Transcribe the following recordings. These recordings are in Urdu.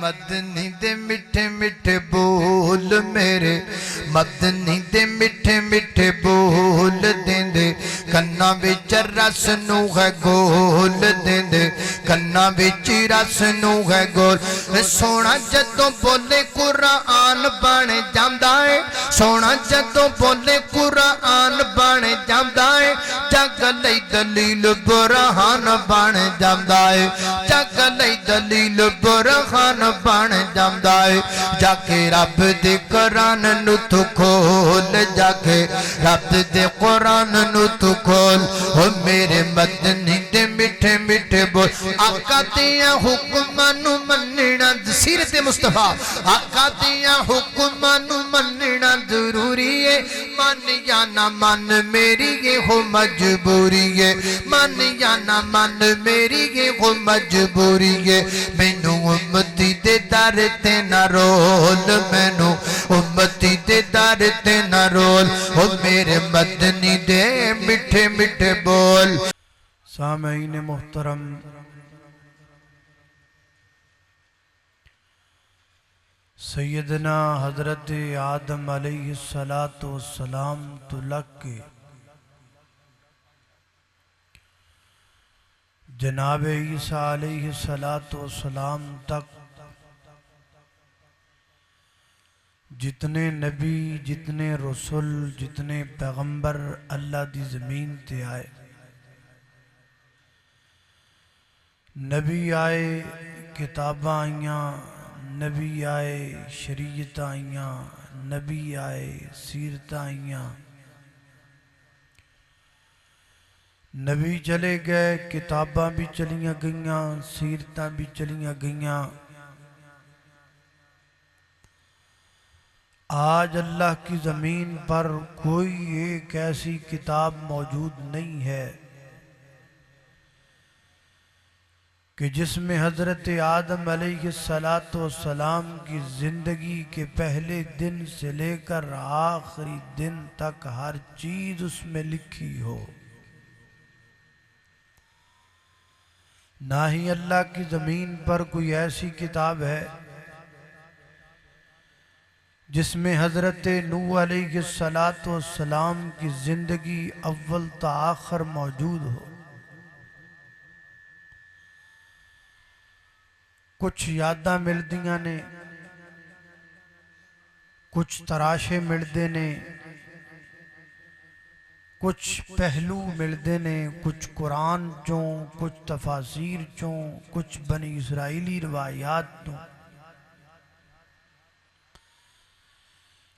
مدنی دے میٹھے میٹھے بول میرے مدنی دے میٹھے میٹھے بول دیندے کنا وچ رس نو ہے گول دیندے کنا وچ رس نو ہے گول سونا جدوں بولے قرآن بن جاندا ہے سونا جدوں بولے قرآن بن جاندا ہے جگ لئی دلیل برہان بن جاندا ہے جگ لئی دلیل برہان بن جاندا ہے جا کے رب دے قرآن نو تو کھول جا کے رب دے قرآن نو تو کھول او میرے مدنی دے میٹھے میٹھے بول آقا دیاں حکماں نو مننا سیرت مصطفیٰ آقا دیاں حکماں نو مننا ضروری ہے من یا نہ من میری یہ ہو مجبوری ہے من یا نہ من میری یہ ہو مجبوری ہے مینوں امتی دے در تے نہ رول مینوں امتی دے در تے نہ رول او میرے مدنی دے میٹھے میٹھے بول سامعین محترم سیدنا حضرت آدم علیہ السلام تو لگ کے جناب عیسیٰ علیہ السلام تک جتنے نبی جتنے رسول جتنے پیغمبر اللہ دی زمین تے آئے نبی آئے کتاباں آئیاں نبی آئے شریعت آئیاں نبی آئے سیرت آئیاں نبی چلے گئے کتاباں بھی چلیاں گئیاں سیرتاں بھی چلیاں گئیاں آج اللہ کی زمین پر کوئی ایک ایسی کتاب موجود نہیں ہے کہ جس میں حضرت آدم علیہ السلام کی زندگی کے پہلے دن سے لے کر آخری دن تک ہر چیز اس میں لکھی ہو نہ ہی اللہ کی زمین پر کوئی ایسی کتاب ہے جس میں حضرت نوح علیہ السلام کی زندگی اول تا آخر موجود ہو کچھ یاداں ملدیاں نے کچھ تراشے ملدے نے کچھ پہلو ملدے نے کچھ قرآن چوں کچھ تفاسیر چوں کچھ بنی اسرائیلی روایات چوں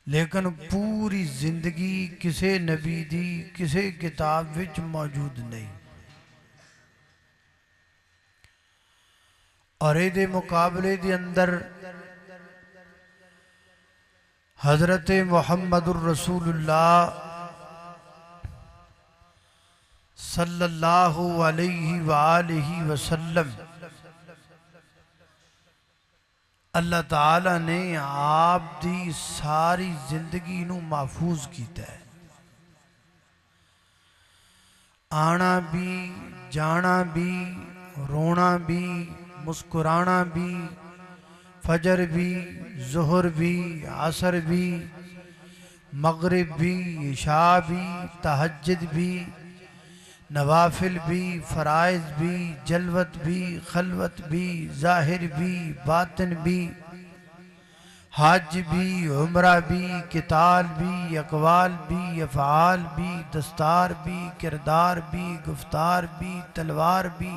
لیکن پوری زندگی کسے نبی دی کسے کتاب وچ موجود نہیں اور دے مقابلے دے اندر حضرت محمد الرسول اللہ صلی اللہ علیہ وآلہ وسلم اللہ تعالیٰ نے آپ دی ساری زندگی نو محفوظ کیتا ہے آنا بھی جانا بھی رونا بھی مسکرانا بھی فجر بھی ظہر بھی عصر بھی مغرب بھی عشاء بھی تہجد بھی نوافل بھی فرائض بھی جلوت بھی خلوت بھی ظاہر بھی باطن بھی حج بھی عمرہ بھی قتال بھی اقوال بھی افعال بھی دستار بھی کردار بھی گفتار بھی تلوار بھی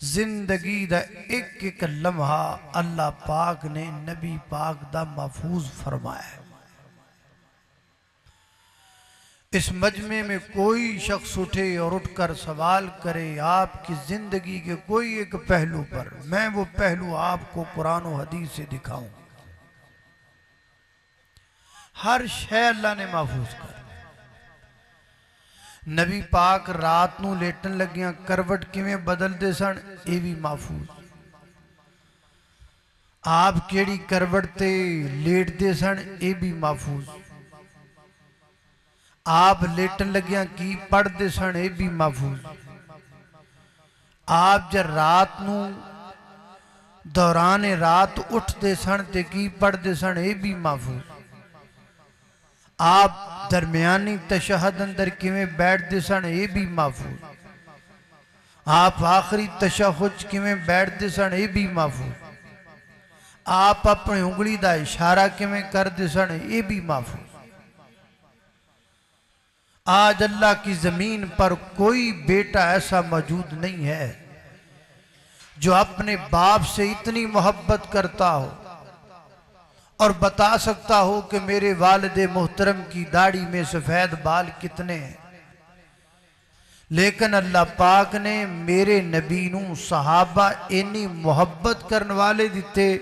زندگی دا ایک ایک لمحہ اللہ پاک نے نبی پاک دا محفوظ فرمایا ہے اس مجمع میں کوئی شخص اٹھے اور اٹھ کر سوال کرے آپ کی زندگی کے کوئی ایک پہلو پر میں وہ پہلو آپ کو قرآن و حدیث سے دکھاؤں ہر شے اللہ نے محفوظ کر نبی پاک رات نو لیٹن لگیاں کروٹ کیویں بدل دے سن اے بھی محفوظ آپ کیڑی کروٹ تے لیٹ دے سن اے بھی محفوظ آپ لیٹن لگیاں کی پڑھ دے سن اے بھی محفوظ آپ جب رات نو دوران رات اٹھتے سن تے کی پڑھتے سن اے بھی محفوظ. آپ درمیانی تشہد اندر کیویں بیٹھتے سن اے بھی محفوظ. آپ آخری تشہد کیویں بیٹھتے سن اے بھی محفوظ. آپ اپنی انگلی دا اشارہ کیویں کرتے سن اے بھی محفوظ. آج اللہ کی زمین پر کوئی بیٹا ایسا موجود نہیں ہے جو اپنے باپ سے اتنی محبت کرتا ہو اور بتا سکتا ہو کہ میرے والد محترم کی داڑھی میں سفید بال کتنے ہیں. لیکن اللہ پاک نے میرے نبی نوں صحابہ اتنی محبت کرنے والے دیتے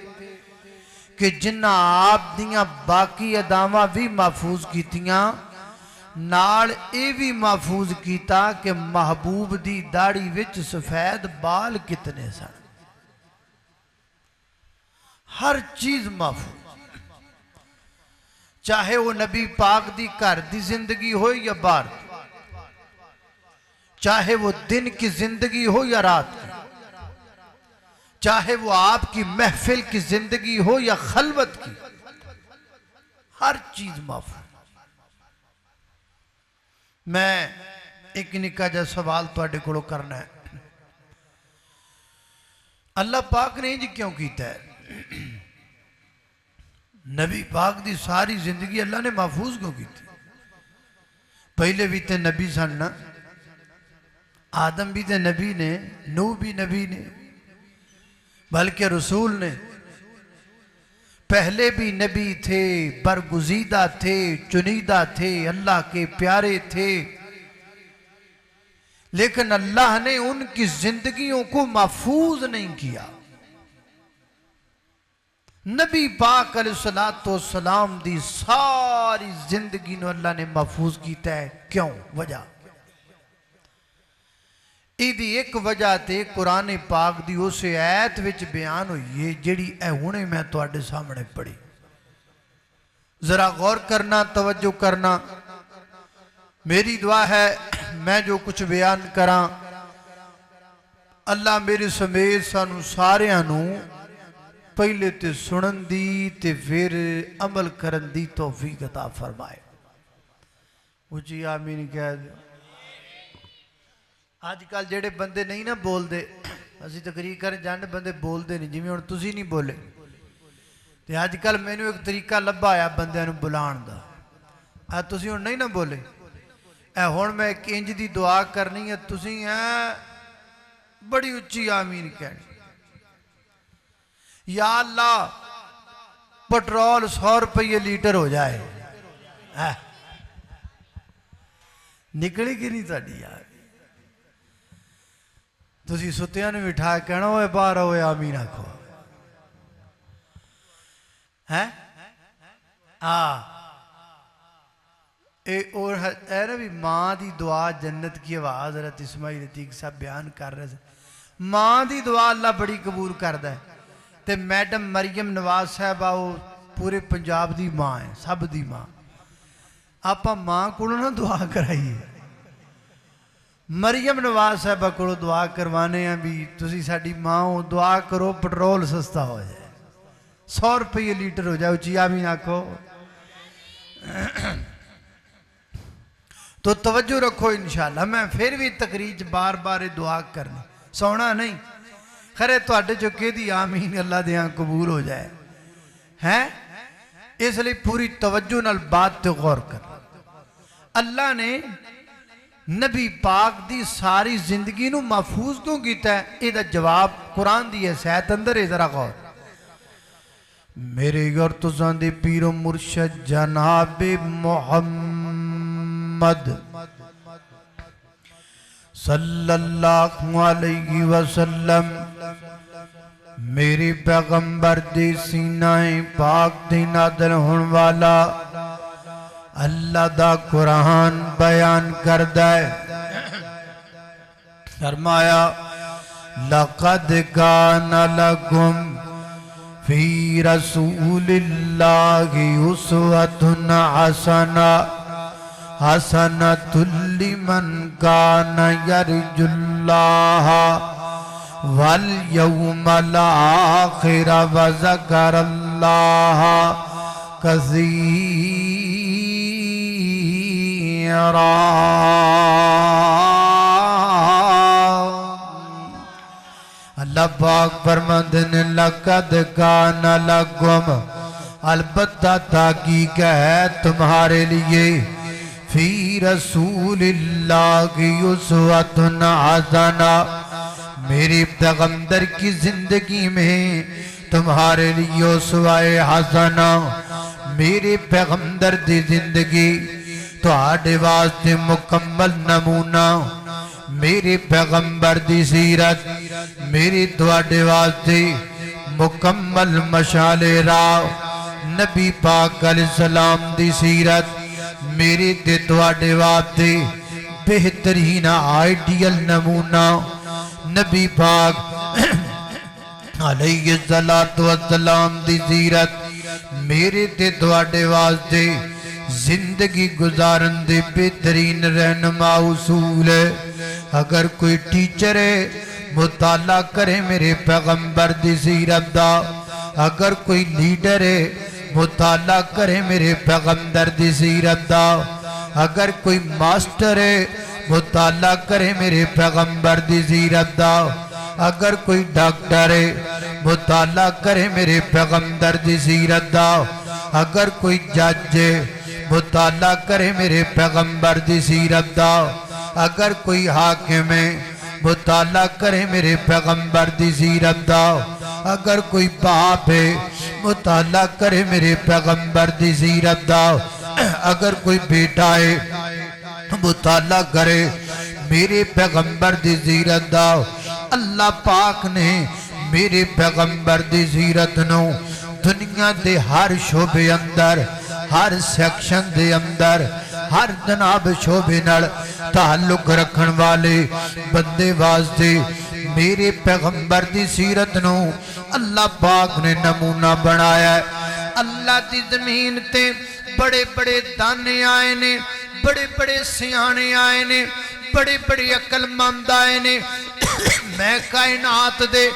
کہ جنہ آپ دیاں باقی اداواں بھی محفوظ کیتیاں نال اے بھی محفوظ کیتا کہ محبوب دی داڑھی وچ سفید بال کتنے سن. ہر چیز محفوظ. چاہے وہ نبی پاک دی گھر دی زندگی ہو یا باہر، چاہے وہ دن کی زندگی ہو یا رات کی، چاہے وہ آپ کی محفل کی زندگی ہو یا خلوت کی، ہر چیز محفوظ. میں ایک نکا جا سوال تواڈے کولوں کرنا ہے. اللہ پاک نے جی کیوں کیتا ہے؟ نبی پاک دی ساری زندگی اللہ نے محفوظ کیوں کی تھی؟ پہلے بھی تے نبی سن نا، آدم بھی تے نبی نے، نوح بھی نبی نے، بلکہ رسول نے. پہلے بھی نبی تھے، برگزیدہ تھے، چنیدہ تھے، اللہ کے پیارے تھے، لیکن اللہ نے ان کی زندگیوں کو محفوظ نہیں کیا. نبی پاک علیہ السلام دی ساری زندگی نو اللہ نے محفوظ کیتا ہے. کیوں؟ وجہ ایدی ایک وجہ تے قرآن پاک دی اسے آیت وچ بیان ہوئی ہے جیڑی اے ہونے میں تواڈے سامنے پڑھی. ذرا غور کرنا، توجہ کرنا. میری دعا ہے میں جو کچھ بیان کراں اللہ میرے سمیت سانو سارے انو پہلے تے سنن دی تے پھر عمل کرن دی توفیق عطا فرمائے. اچھی آمین کہہ دے. آج کل جڑے بندے نہیں نہ بول دے، اسی تقریر کر جاننے بندے بول دے نہیں، جیویں ہن تسی نہیں بولے. تے آج کل میں نے ایک طریقہ لبا آیا بندے نو بلان دا. آج تسی ہن نہیں نہ بولے، اے ہن میں ایک انج دی دعا کرنی ہے، تسی بڑی اچھی آمین کہنی. یا اللہ پٹرول 100 روپے لیٹر ہو جائے. نکلی کہ نہیں تاری یار؟ تسی ستیاں نے بٹھا کہنا ہوئے باہر ہوئے آمین آکھو. اور اے نبی ماں دی دعا جنت کی آواز حضرت اسماعیل عتیق صاحب بیان کر رہے ہیں. ماں دی دعا اللہ بڑی قبول کردا ہے. تے میڈم مریم نواز صاحبہ وہ پورے پنجاب دی ماں ہے، سب دی ماں. آپا ماں کو نہ دعا کرائیے، مریم نواز صاحبہ کو دعا کروانے ہیں بھی تسی ساڑی ماں ہو، دعا کرو پٹرول سستا ہو جائے، 100 روپے لیٹر ہو جائے. اچھی آمین آکھو. تو توجہ رکھو انشاءاللہ. میں پھر بھی تقریر بار بار دعا کرنی، سونا نہیں. خرے تو اڈے جو کہ دی آمین اللہ دیاں قبول ہو جائے ہیں. اس لئے پوری توجہ نال بات تے غور کر. اللہ نے نبی پاک دی ساری زندگی نو محفوظ کیوں کیتا ہے؟ یہ دا جواب قرآن دی ایت اندر ہے، ذرا غور. میرے گھر تو زاندے پیر و مرشد جناب محمد صلی اللہ علیہ وسلم میری پیغمبر دی سینہ پاک دی نادر ہون والا اللہ دا قرآن بیان کردہ ہے. فرمایا لَقَدْ كَانَ لَكُمْ فِي رَسُولِ اللَّهِ أُسْوَةٌ حَسَنَةٌ لِمَنْ كَانَ يَرْجُو اللَّهَ واليوم الآخر وذكر الله كثيرا. اللہ پاک فرماتے ہیں لقد کان لکم، البتہ تحقیق ہے تمہارے لیے، فی رسول اللہ کی اسوۃ حسنہ، میرے پیغمبر کی زندگی میں تمہارے لیے اسوہ حسنہ، میرے پیغمبر دی زندگی تو آڑے واسطے مکمل نمونہ، میرے پیغمبر دی سیرت میری تواڈے واسطے مکمل مشعل راہ، نبی پاک علیہ السلام دی سیرت میری تے تواڈے واسطے بہترین آئیڈیل نمونہ، نبی پاک علیہ السلام دی سیرت میرے تے تواڈے واسطے زندگی گزارن دے بہترین رہنما اصول ہے. اگر کوئی ٹیچر ہے مطالعہ کرے میرے پیغمبر دی سیرت دا، اگر کوئی لیڈر ہے مطالعہ کرے میرے پیغمبر دی سیرت دا، اگر کوئی ماسٹر ہے مطالعہ کرے میرے پیغمبر دی سیرت دا، اگر کوئی ڈاکٹر ہے مطالعہ کرے میرے پیغمبر دی سیرت دا، اگر کوئی جج ہے مطالعہ کرے میرے پیغمبر دی سیرت دا، اگر کوئی حاکم ہے مطالعہ کرے میرے پیغمبر دی سیرت دا، اگر کوئی باپ ہے مطالعہ کرے میرے پیغمبر دی سیرت دا، اگر کوئی بیٹا ہے مطالعہ کرے میرے پیغمبر دی سیرت دا. اللہ پاک نے میرے پیغمبر دی سیرت نو دنیا دے ہر شعبے اندر، ہر سیکشن دے اندر، ہر جناب شعبے نال تعلق رکھن والے بندے واسطے میرے پیغمبر دی سیرت نو اللہ پاک نے نمونہ بنایا ہے. اللہ دی زمین تے بڑے بڑے دانے آئے نے، بڑے بڑے سیانے آئے نے، بڑے بڑے عقل مند آئے نے. میں کائنات دے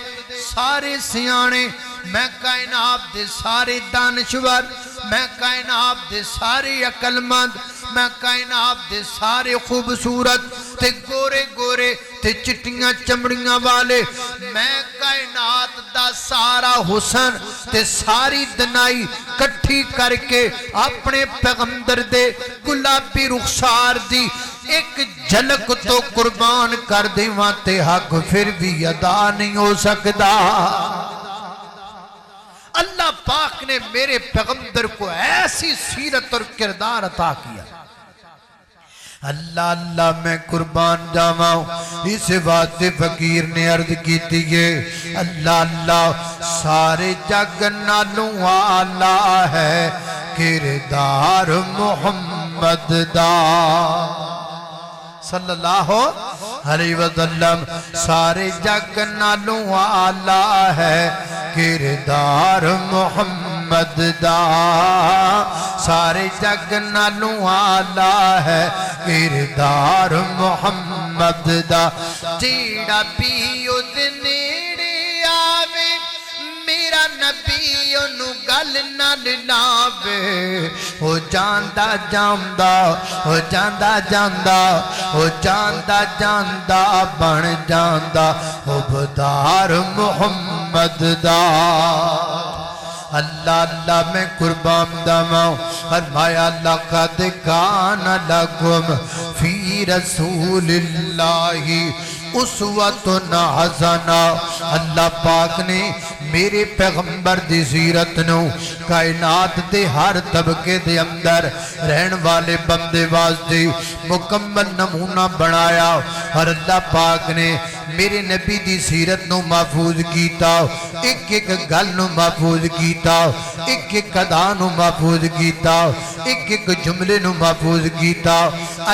سارے سیانے، میں کائنات دے سارے دانشور، میں کائنات دے سارے عقل مند، میں کائنات دے سارے خوبصورت تے گورے گورے تے چٹیاں چمڑیاں والے، میں کائنات دا سارا حسن تے ساری دنائی کٹھی کر کے اپنے پیغمبر دے گلابی رخسار دی ایک جھلک تو قربان کر دیواں تے حق پھر بھی ادا نہیں ہو سکتا. اللہ پاک نے میرے پیغمبر کو ایسی سیرت اور کردار عطا کیا. اللہ اللہ میں قربان جاواں، اس واسطے فقیر نے عرض کی تھی اللہ اللہ سارے جگ نالوں والا ہے کردار محمد دا صلی اللہ علیہ وسلم. سارے جگ نالوں والا ہے کردار محمد دا، سارے جگ نالوں والا ہے کردار محمد دا. جیڑا پیو دے نیڑے آوے میرا نبی انو گل نہ لاوے، ہو جاندہ جاندہ، ہو جاندہ جاندہ، ہو جاندہ جاندہ بن جاندہ عبدار محمد دا. اللہ اللہ میں قربان داواں، فرمایا لقد کان لکم فی رسول اللہ اسوۃ حسنہ. اللہ پاک نے میرے پیغمبر دی سیرت نو کائنات دے ہر طبقے دے اندر رہن والے بندے واسطے مکمل نمونہ بنایا. اور اللہ پاک نے میرے نبی دی سیرت نو محفوظ کیتا، ایک ایک گل نو محفوظ کیتا، ایک ایک ادا نو محفوظ کیتا، ایک ایک جملے نو محفوظ کیتا.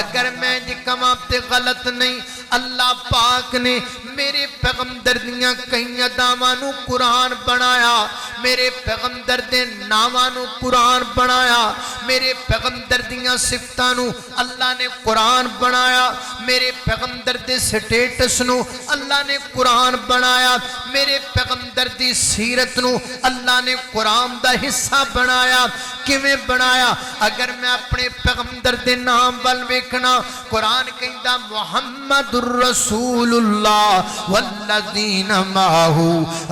اگر میں کہاں تے غلط نہیں، اللہ پاک نے میرے پیغمبر دیاں کئی اداواں نو قرآن بنایا، میرے پیغمبر دے ناماں نو قرآن بنایا میرے پیغمبر دیاں صفتاں نو اللہ نے قرآن بنایا میرے پیغمبر دے سٹیٹس نو اللہ نے قرآن بنایا میرے پیغمبر دی سیرت نو اللہ نے قرآن دا حصہ بنایا کیویں بنایا اگر میں اپنے پیغمبر دے نام ول ویکھنا قرآن کہندا محمد الرسول اللہ والذین معہ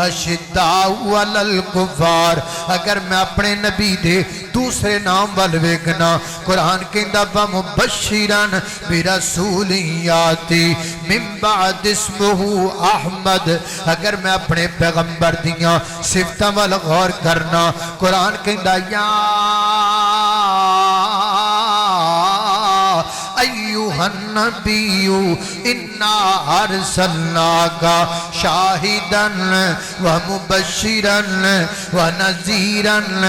اشداء علی الکفار اگر میں اپنے نبی دے دوسرے نام ول ویکھنا قرآن کہندا مبشرا برسول یاتی من بعد اسمہ احمد اگر میں اپنے پیغمبر دیاں صفتاں ول غور کرنا قرآن کہندا یا ایوہ النبی انا ارسلناکا شاہدن ومبشرن ونذیرن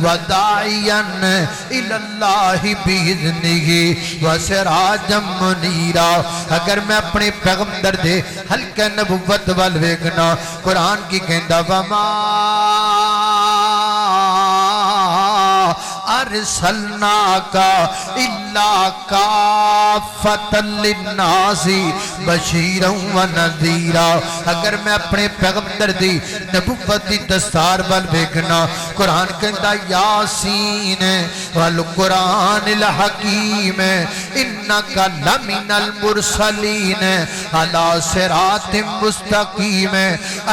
وداعین الاللہ بیذنہ وسراجا منیرا اگر میں اپنے پیغمبر دے حلقہ نبوت والویگنا قرآن کی کہندہ وما ارسلناکا الا کافتا للناس بشیرا و نذیرا اگر میں اپنے پیغمبر دی نبوت دی دستار وال ویکھنا قرآن کہندا یاسین والقرآن الحکیم انک لمن المرسلین علی صراط مستقیم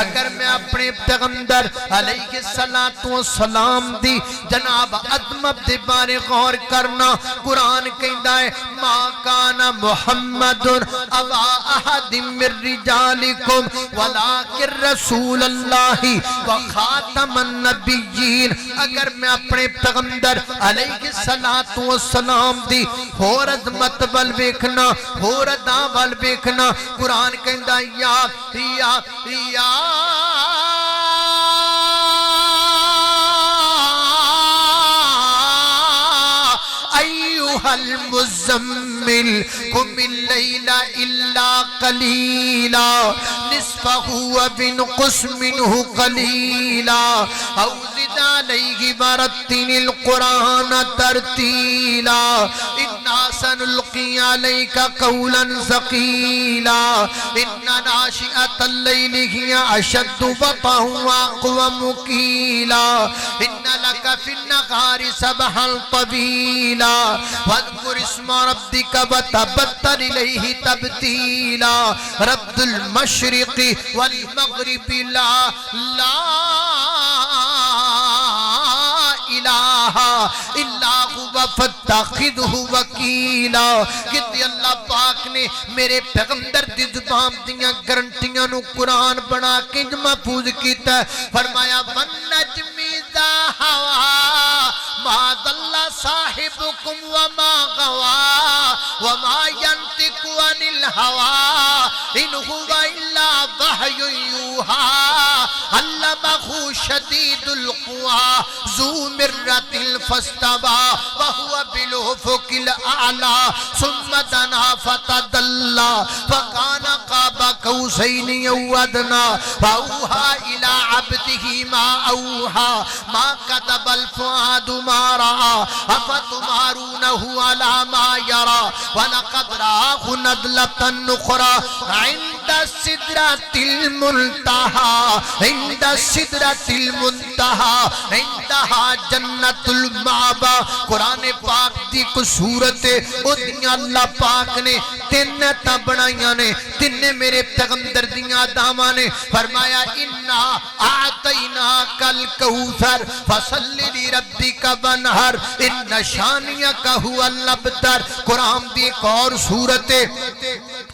اگر میں اپنے پیغمبر علیہ السلام دی جناب عظمت دے بارے غور کرنا قرآن کہندا ہے ما کان محمد ابا احد من رجالکم ولکن رسول اللہ وخاتم النبیین اگر میں اپنے پیغمبر علیہ السلام دی ہور عظمت ول ویکھنا ہور ادا ول ویکھنا قرآن کہندا یا المزمل قم الليل إلا قليلا نصفه وانقص منه قليلا أو زد عليه ورتل القرآن ترتيلا إنا سنلقي عليك قولا ثقيلا إن ناشئة الليل هي أشد وطئا وأقوى مقيلا إن لك في النهار سبحا طويلا واذكر اسم ربك وتبتل إليه تبتيلا رب المشرق والمغرب لا الہ الا هو فاتخذہ وکیلا کہ اللہ پاک نے میرے پیغمبر دی زبان دیاں گارنٹیاں نو قرآن بنا کے محفوظ کیتا ہے فرمایا والنجم اذا ہوا ما ضل صاحبكم وما غوا وما ينطق عن الهوى ان هو الا وحي يوحى علمه شديد القوى ذو مرة فاستوى وهو بالأفق الأعلى ثم دنا فتدلى فكان قاب قوسين أو أدنى فأوحى إلى عبده ما أوحى ما كتب الفؤاد ما رأى أفتمارونه على ما يرى ولقد رآه نزلة أخرى عند السدرة المنتهى عند السدرة المنتهى عندها جنت المعبا قرآن پاک دی کو صورت ادھیاں اللہ پاک نے تین تبڑائیاں نے تین میرے پیغمبر دیاں داما نے فرمایا انا آتینا کل کوثر فصلی لی ربی کا بنہر ان شانیہ کا ہوا الابتر قرآن دی ایک اور صورت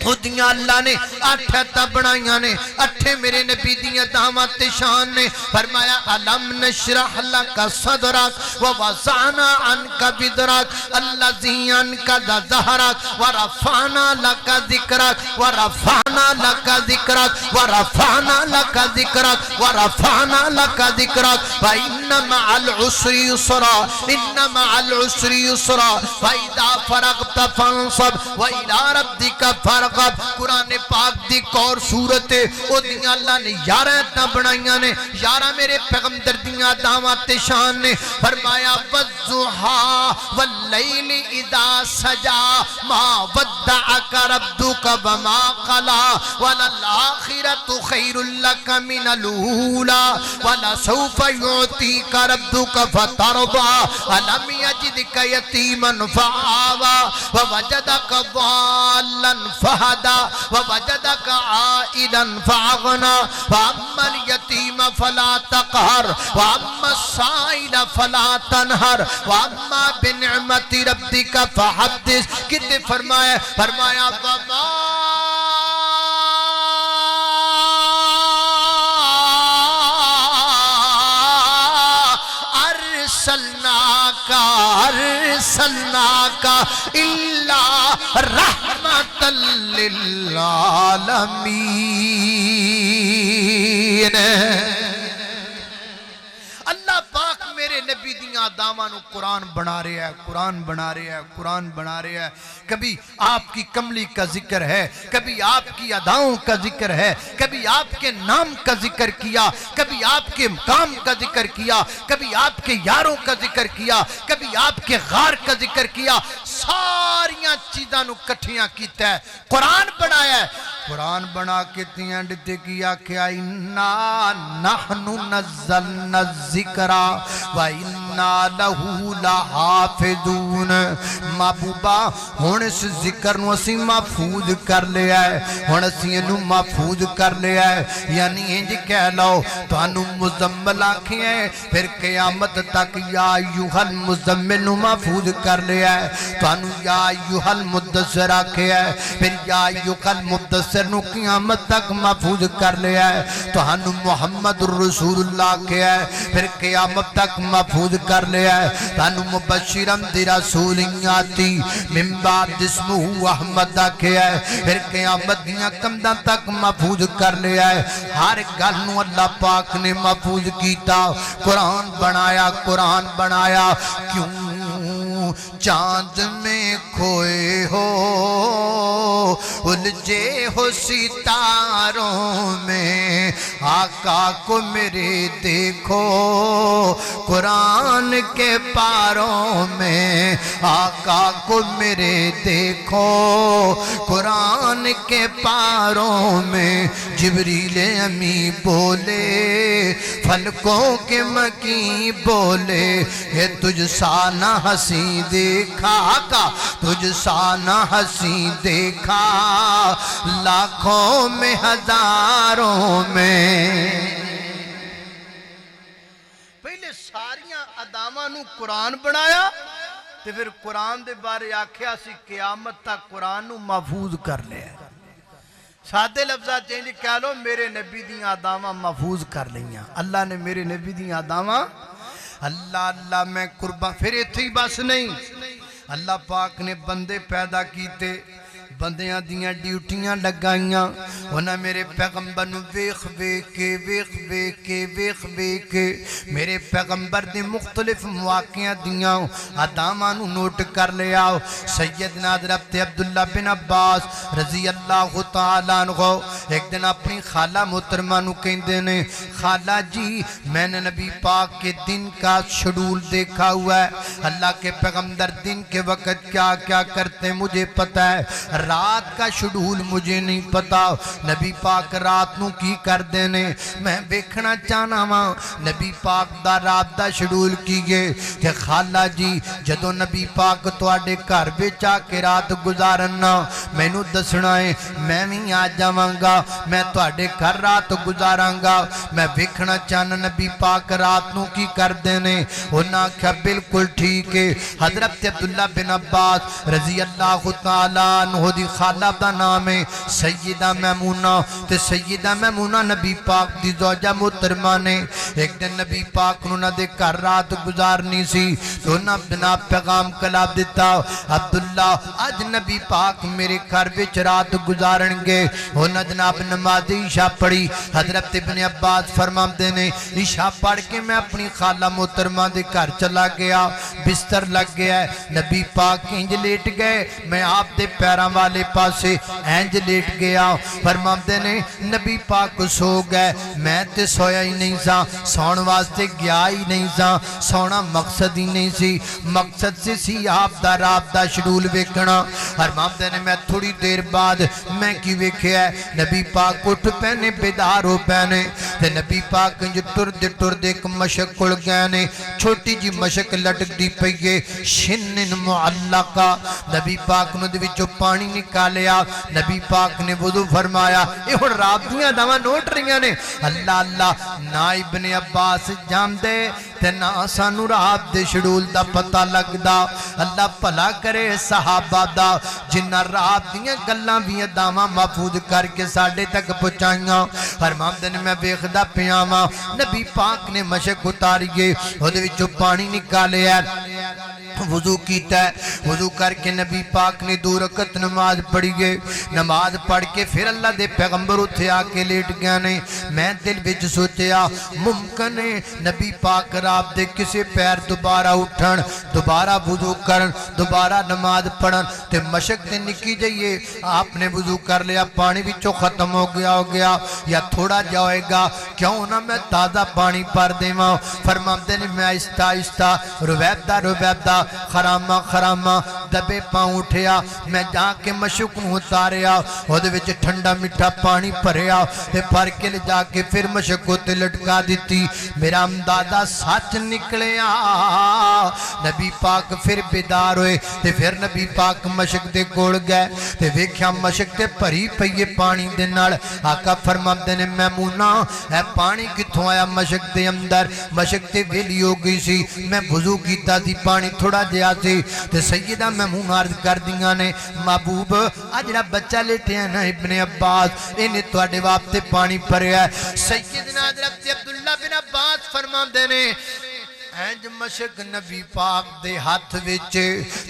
ادھیاں اللہ نے 8 تبڑائیاں نے 8 میرے نبی دیاں دامات شان نے فرمایا علم نشرح لکا صدرک ووضعنا عنک بدرک اللذی عنک ظہرک ورفعنا لکا ذکرک ورفعنا لکا ذکرک ورفعنا لکا ذکرک ورفعنا لکا ذکرک فإن مع العسر يسرا إن مع العسر يسرا فإذا فرغت فانصب وإلى ربك فرغ فارغب قرآن پاک دی ایک اور صورت ہے او دیاں اللہ نے 11 تا بنائیاں نے 11 میرے پیغمبر دیاں دعوات شان نے فرمایا والضحا واللیل اذا سجا ما ودعک ربک وما قلا وللآخرۃ خیر لک من الاولی ولسوف یعطیک ربک فترضی الم یجدک یتیما فآوی ووجدک ضالا فہدی ووجدک عائلا فأغنى وأما اليتيم فلا تقهر وأما السائل فلا تنهر وأما بنعمة ربك فحدث کتنے فرمایا وما أرسلناك إلا رحمة للعالمين اللہ پاک میرے نبی دیاں دعوانو قرآن بنا رہے ہیں قرآن بنا رہے ہیں قرآن بنا رہے ہیں کبھی آپ کی کملی کا ذکر ہے کبھی آپ کی اداؤں کا ذکر ہے کبھی آپ کے نام کا ذکر کیا کبھی آپ کے مقام کا ذکر کیا کبھی آپ کے یاروں کا ذکر کیا کبھی آپ کے غار کا ذکر کیا ساریاں چیزاں نو کٹھیاں کیتا ہے قرآن بنایا ہے قرآن بنا کے تیاں ڈتے کیا کیا اِنَّا نَحْنُ نَزَّلْنَا الذِّكْرَ وَإِنَّا لَهُ لَحَافِظُونَ محبوبہ ہون اس ذکر نو اسی محفوظ کر لیا ہے ہون اسی انو محفوظ کر لیا ہے یعنی انج کہہ لو تو انو مزمل آنکھیں ہیں پھر قیامت تک یا ایوہ المزمل نو محفوظ کر لیا ہے تو انو یا ایوہ المدثر آنکھیں ہیں پھر یا ایوہ المدثر نو قیامت تک محفوظ کر لیا ہے تو انو محمد رسول اللہ کے ہے پھر قیامت تک محفوظ کر لیا ہے تو انو مبشرم دی رسولیاتی من بعد اسمہ احمد آکھے ہے پھر قیامت دیاں کمدہ تک محفوظ کر لیا ہے ہر گل نو اللہ پاک نے محفوظ کیتا قرآن بنایا کیوں چاند میں کھوئے ہو الجھے ہو ستاروں میں آقا کو میرے دیکھو قرآن کے پاروں میں آقا کو میرے دیکھو قرآن کے پاروں میں جبریل امی بولے فلکوں کے مکی بولے یہ تجھ سا نہ ہنسی دیکھا آقا تجھ سا نہ ہنسی دیکھا لاکھوں میں ہزاروں میں پہلے ساریاں اداماں نو قرآن بنایا تے پھر قرآن دے بارے آکھیا سی قیامت تک قرآن نو محفوظ کر لیا سادے لفظات چینج کہہ لو میرے نبی دیاں اداماں محفوظ کر لیاں اللہ نے میرے نبی دیاں اداماں اللہ میں قربان پھر اتھی بس نہیں اللہ پاک نے بندے پیدا کیتے بندیاں دیاں ڈیوٹیاں لگائیاں انہاں میرے پیغمبر نو ویخ کے میرے پیغمبر دی مختلف مواقعہ دیاں اداماں نو نوٹ کر لیا سیدنا حضرت عبداللہ بن عباس رضی اللہ تعالیٰ عنہ ایک دن اپنی خالہ محترمہ نو کہندے نے خالہ جی میں نے نبی پاک کے دن کا شیڈول دیکھا ہوا ہے اللہ کے پیغمبر دن کے وقت کیا کیا کرتے مجھے پتہ ہے رات کا شیڈول مجھے نہیں پتا نبی پاک رات نو کی کر دینے میں بیکھنا چاہنا ماں نبی پاک دا رات دا شیڈول کی گئے کہ خالہ جی جدو نبی پاک تو آڈے کار بیچا کے رات گزارنا میں نو دسنا ہے میں نہیں آ جاوانگا میں تو آڈے کار رات گزارانگا میں بیکھنا چاہنا نبی پاک رات نو کی کر دینے انہاں کیا بالکل ٹھیک ہے حضرت عبداللہ بن عباس رضی اللہ تعالیٰ عنہ دی خالہ دا نام ہے سیدہ میمونہ تے سیدہ میمونہ نبی پاک دی زوجہ محترمہ نے ایک دن نبی پاک نو نہ دے کر رات گزارنی سی تو نہ بنا پیغام کلاب دیتا عبداللہ آج نبی پاک میرے گھر وچ رات گزارن گے انہاں جناب جناب نماز عشاء پڑھی حضرت ابن عباس فرماتے نے عشاء پڑھ کے میں اپنی خالہ محترمہ دے گھر چلا گیا بستر لگ گیا ہے نبی پاک انج لیٹ گئے میں آپ دے پیراں والے پاسے انج لیٹ گیا فرماتے نے نبی پاک سو گئے میں تے سویا ہی نہیں سا سون واسطے گیا ہی نہیں سا سونا مقصد ہی نہیں سی مقصد سے سی آپ دا رات دا شڈول ویکھنا فرماتے نے میں تھوڑی دیر بعد میں کی ویکھیا ہے نبی پاک اٹھ پینے بیدار ہو پینے تے نبی پاک انج ٹر دے ایک مشک کھل گئے نے چھوٹی جی مشک لٹک دی پئیے شنن معلقہ نبی پاک نے دے وچوں پانی نکالیا نبی پاک نے وضو فرمایا اے ہن رات دیاں داواں نوٹ رہیاں نے اللہ اللہ نا ابن عباس جان دے تے نا سانو رات دے شڈول دا پتہ لگدا اللہ بھلا کرے صحابہ دا جنہ رات دیاں گلاں وی داواں محفوظ کر کے ساڈے تک پہنچائیاں فرماندے نے میں ویکھدا پیاں واں نبی پاک نے مشک اتاریے اودے وچوں پانی نکالیا وضو کیتا ہے وضو کر کے نبی پاک نے 2 رکعت نماز پڑھی گئے نماز پڑھ کے پھر اللہ دے پیغمبر اتھے آ کے لیٹ گیا نے میں دل وچ سوچیا ممکن ہے نبی پاک رات دے کسے پیر دوبارہ اٹھن دوبارہ وضو کرن دوبارہ نماز پڑھن تے مشک تے نکی جائیے آپ نے وضو کر لیا پانی وچوں ختم ہو گیا یا تھوڑا جائے گا کیوں نہ میں تازہ پانی پر دیواں فرماتے نے میں آہستہ آہستہ رویدہ خرامہ دبے پاؤں اٹھیا میں جا کے مشک نوں اتاریا اودے وچ ٹھنڈا میٹھا پانی بھریا تے بھر کے لے جا کے پھر مشک تے لٹکا دیتی میرا امدادہ سچ نکلیا نبی پاک پھر بیدار ہوئے تے پھر نبی پاک مشک دے کول گئے تے ویکھیا مشک تے بھری پئی پانی دے نال آقا فرماندے نے میمونہ اے پانی کتھوں آیا مشک دے اندر مشک تے ویلی ہو گئی سی میں وضو کیتا سی پانی تھوڑا جیا سی تے سیدہ میمونہ عرض کر دیاں نے محبوب اجڑا بچہ لیٹے ہیں نا ابن عباس انہیں تواڈے واسطے پانی بھریا ہے سیدنا حضرت عبداللہ بن عباس فرماندے نے اینج مشک نبی پاک دے ہاتھ وچ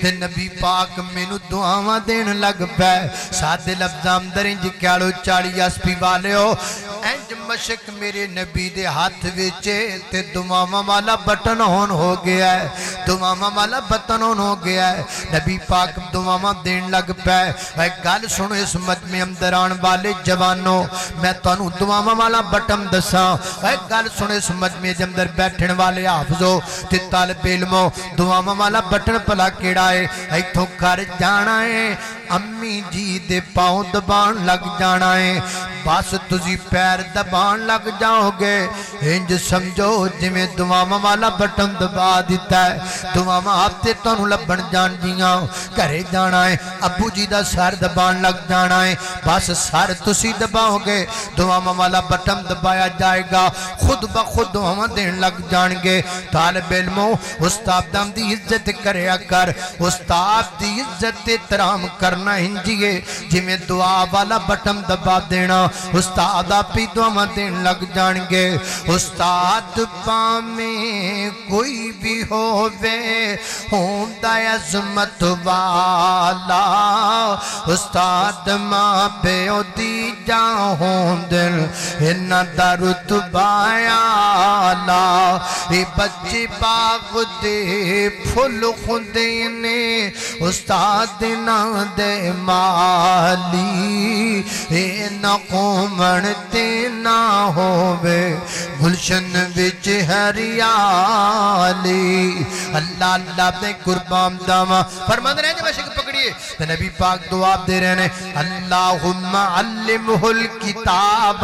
تے نبی پاک مینوں دعاواں دین لگ پے سادے لفظاں اندر انج کیالو چاڑی اسپی والیو اینج مشک میرے نبی دے ہاتھ وچ تے دعاواں والا بٹن آن ہو گیا ہے دعاواں والا بٹن آن ہو گیا ہے نبی پاک دعاواں دین لگ پے اے گل سنو اس مجمع اندر آن والے جوانوں میں تانوں دعاواں والا بٹن دساں اے گل سنو اس مجمع دے اندر بیٹھن والے حافظو تے طالب علمو دعاواں والا بٹن پلا کیڑا ہے ایتھوں گھر جانا ہے امی جی دے پاؤں دبان لگ جانا ہے بس تسی پیر دبان لگ جاؤ گے انج سمجھو جی میں دعاواں والا بٹن دبا دیتا ہے دعاواں آپ تے تانوں لبن جان جیاں گھرے جانا ہے ابو جی دا سر دبان لگ جانا ہے بس سر تسی دباؤ گے دعاواں والا بٹن دبایا جائے گا خود بخود دعاواں دین لگ جان گے طالب علموں استاد دی عزت کریا کر استاد دی عزت احترام کرنا ہنجیے جی میں دعا والا بٹن دبا دینا استاد اپی دعا دین لگ جان گے استاد پامیں کوئی بھی ہووے ہوندا عظمت والا استاد ماں پیو دی جاں ہوندن انہاں دا رتبہ اعلی اے بچے باغ دے پھل خوندے نے استاد نہ دے مالی اے نہ قومن تے نہ ہووے گلشن وچ ہریالی اللہ اللہ دے قربان داواں فرماندے نے مشک پکڑیے تے نبی پاک دعا دے رہے ہیں اللہم علمہ الکتاب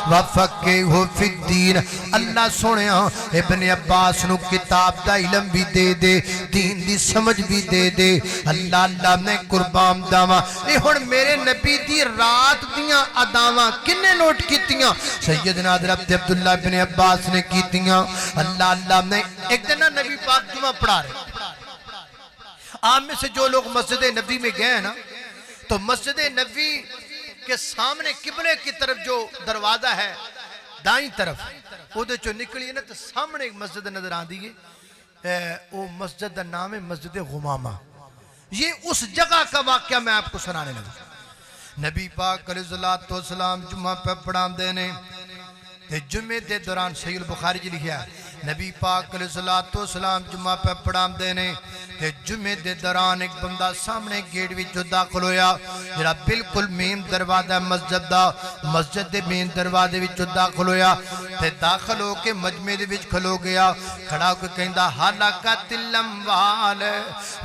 وفقہہ فی الدین اللہ سنیا ابن عباس نو کتاب دا علم بھی دے دے دین دی سمجھ بھی دے دے اللہ اللہ نے قربان داواں اے ہن میرے نبی دی رات دیاں اداواں کنے نوٹ کیتیاں سیدنا حضرت عبداللہ بن عباس نے کیتیاں اللہ اللہ نے ایک دن نبی پاک جمعہ پڑھا رہے آپ میں سے جو لوگ مسجد نبی میں گئے ہیں نا تو مسجد نبی کے سامنے قبلے کی طرف جو دروازہ ہے دائیں طرف وہ دے جو نکلی ہے نا تو سامنے ایک مسجد نظر آن دیئے وہ مسجد نام ہے مسجد غمامہ یہ اس جگہ کا واقعہ میں آپ کو سنانے لگا نبی پاک علیہ الصلوۃ والسلام جمعہ پہ پڑھاندے نے تے جمعے دے دوران صحیح البخاری جی لکھیا ہے نبی پاک علیہ الصلوۃ والسلام جمعہ پہ پڑھاندے نے تے جمعے دے دوران ایک بندہ سامنے گیٹ وچ داخل ہویا جڑا بالکل مین دروازہ مسجد دا مسجد دے مین دروازے وچ داخل ہویا تے داخل ہو کے مجمع دے وچ کھلو گیا کھڑا ہو کے کہندا ہلاکت الاموال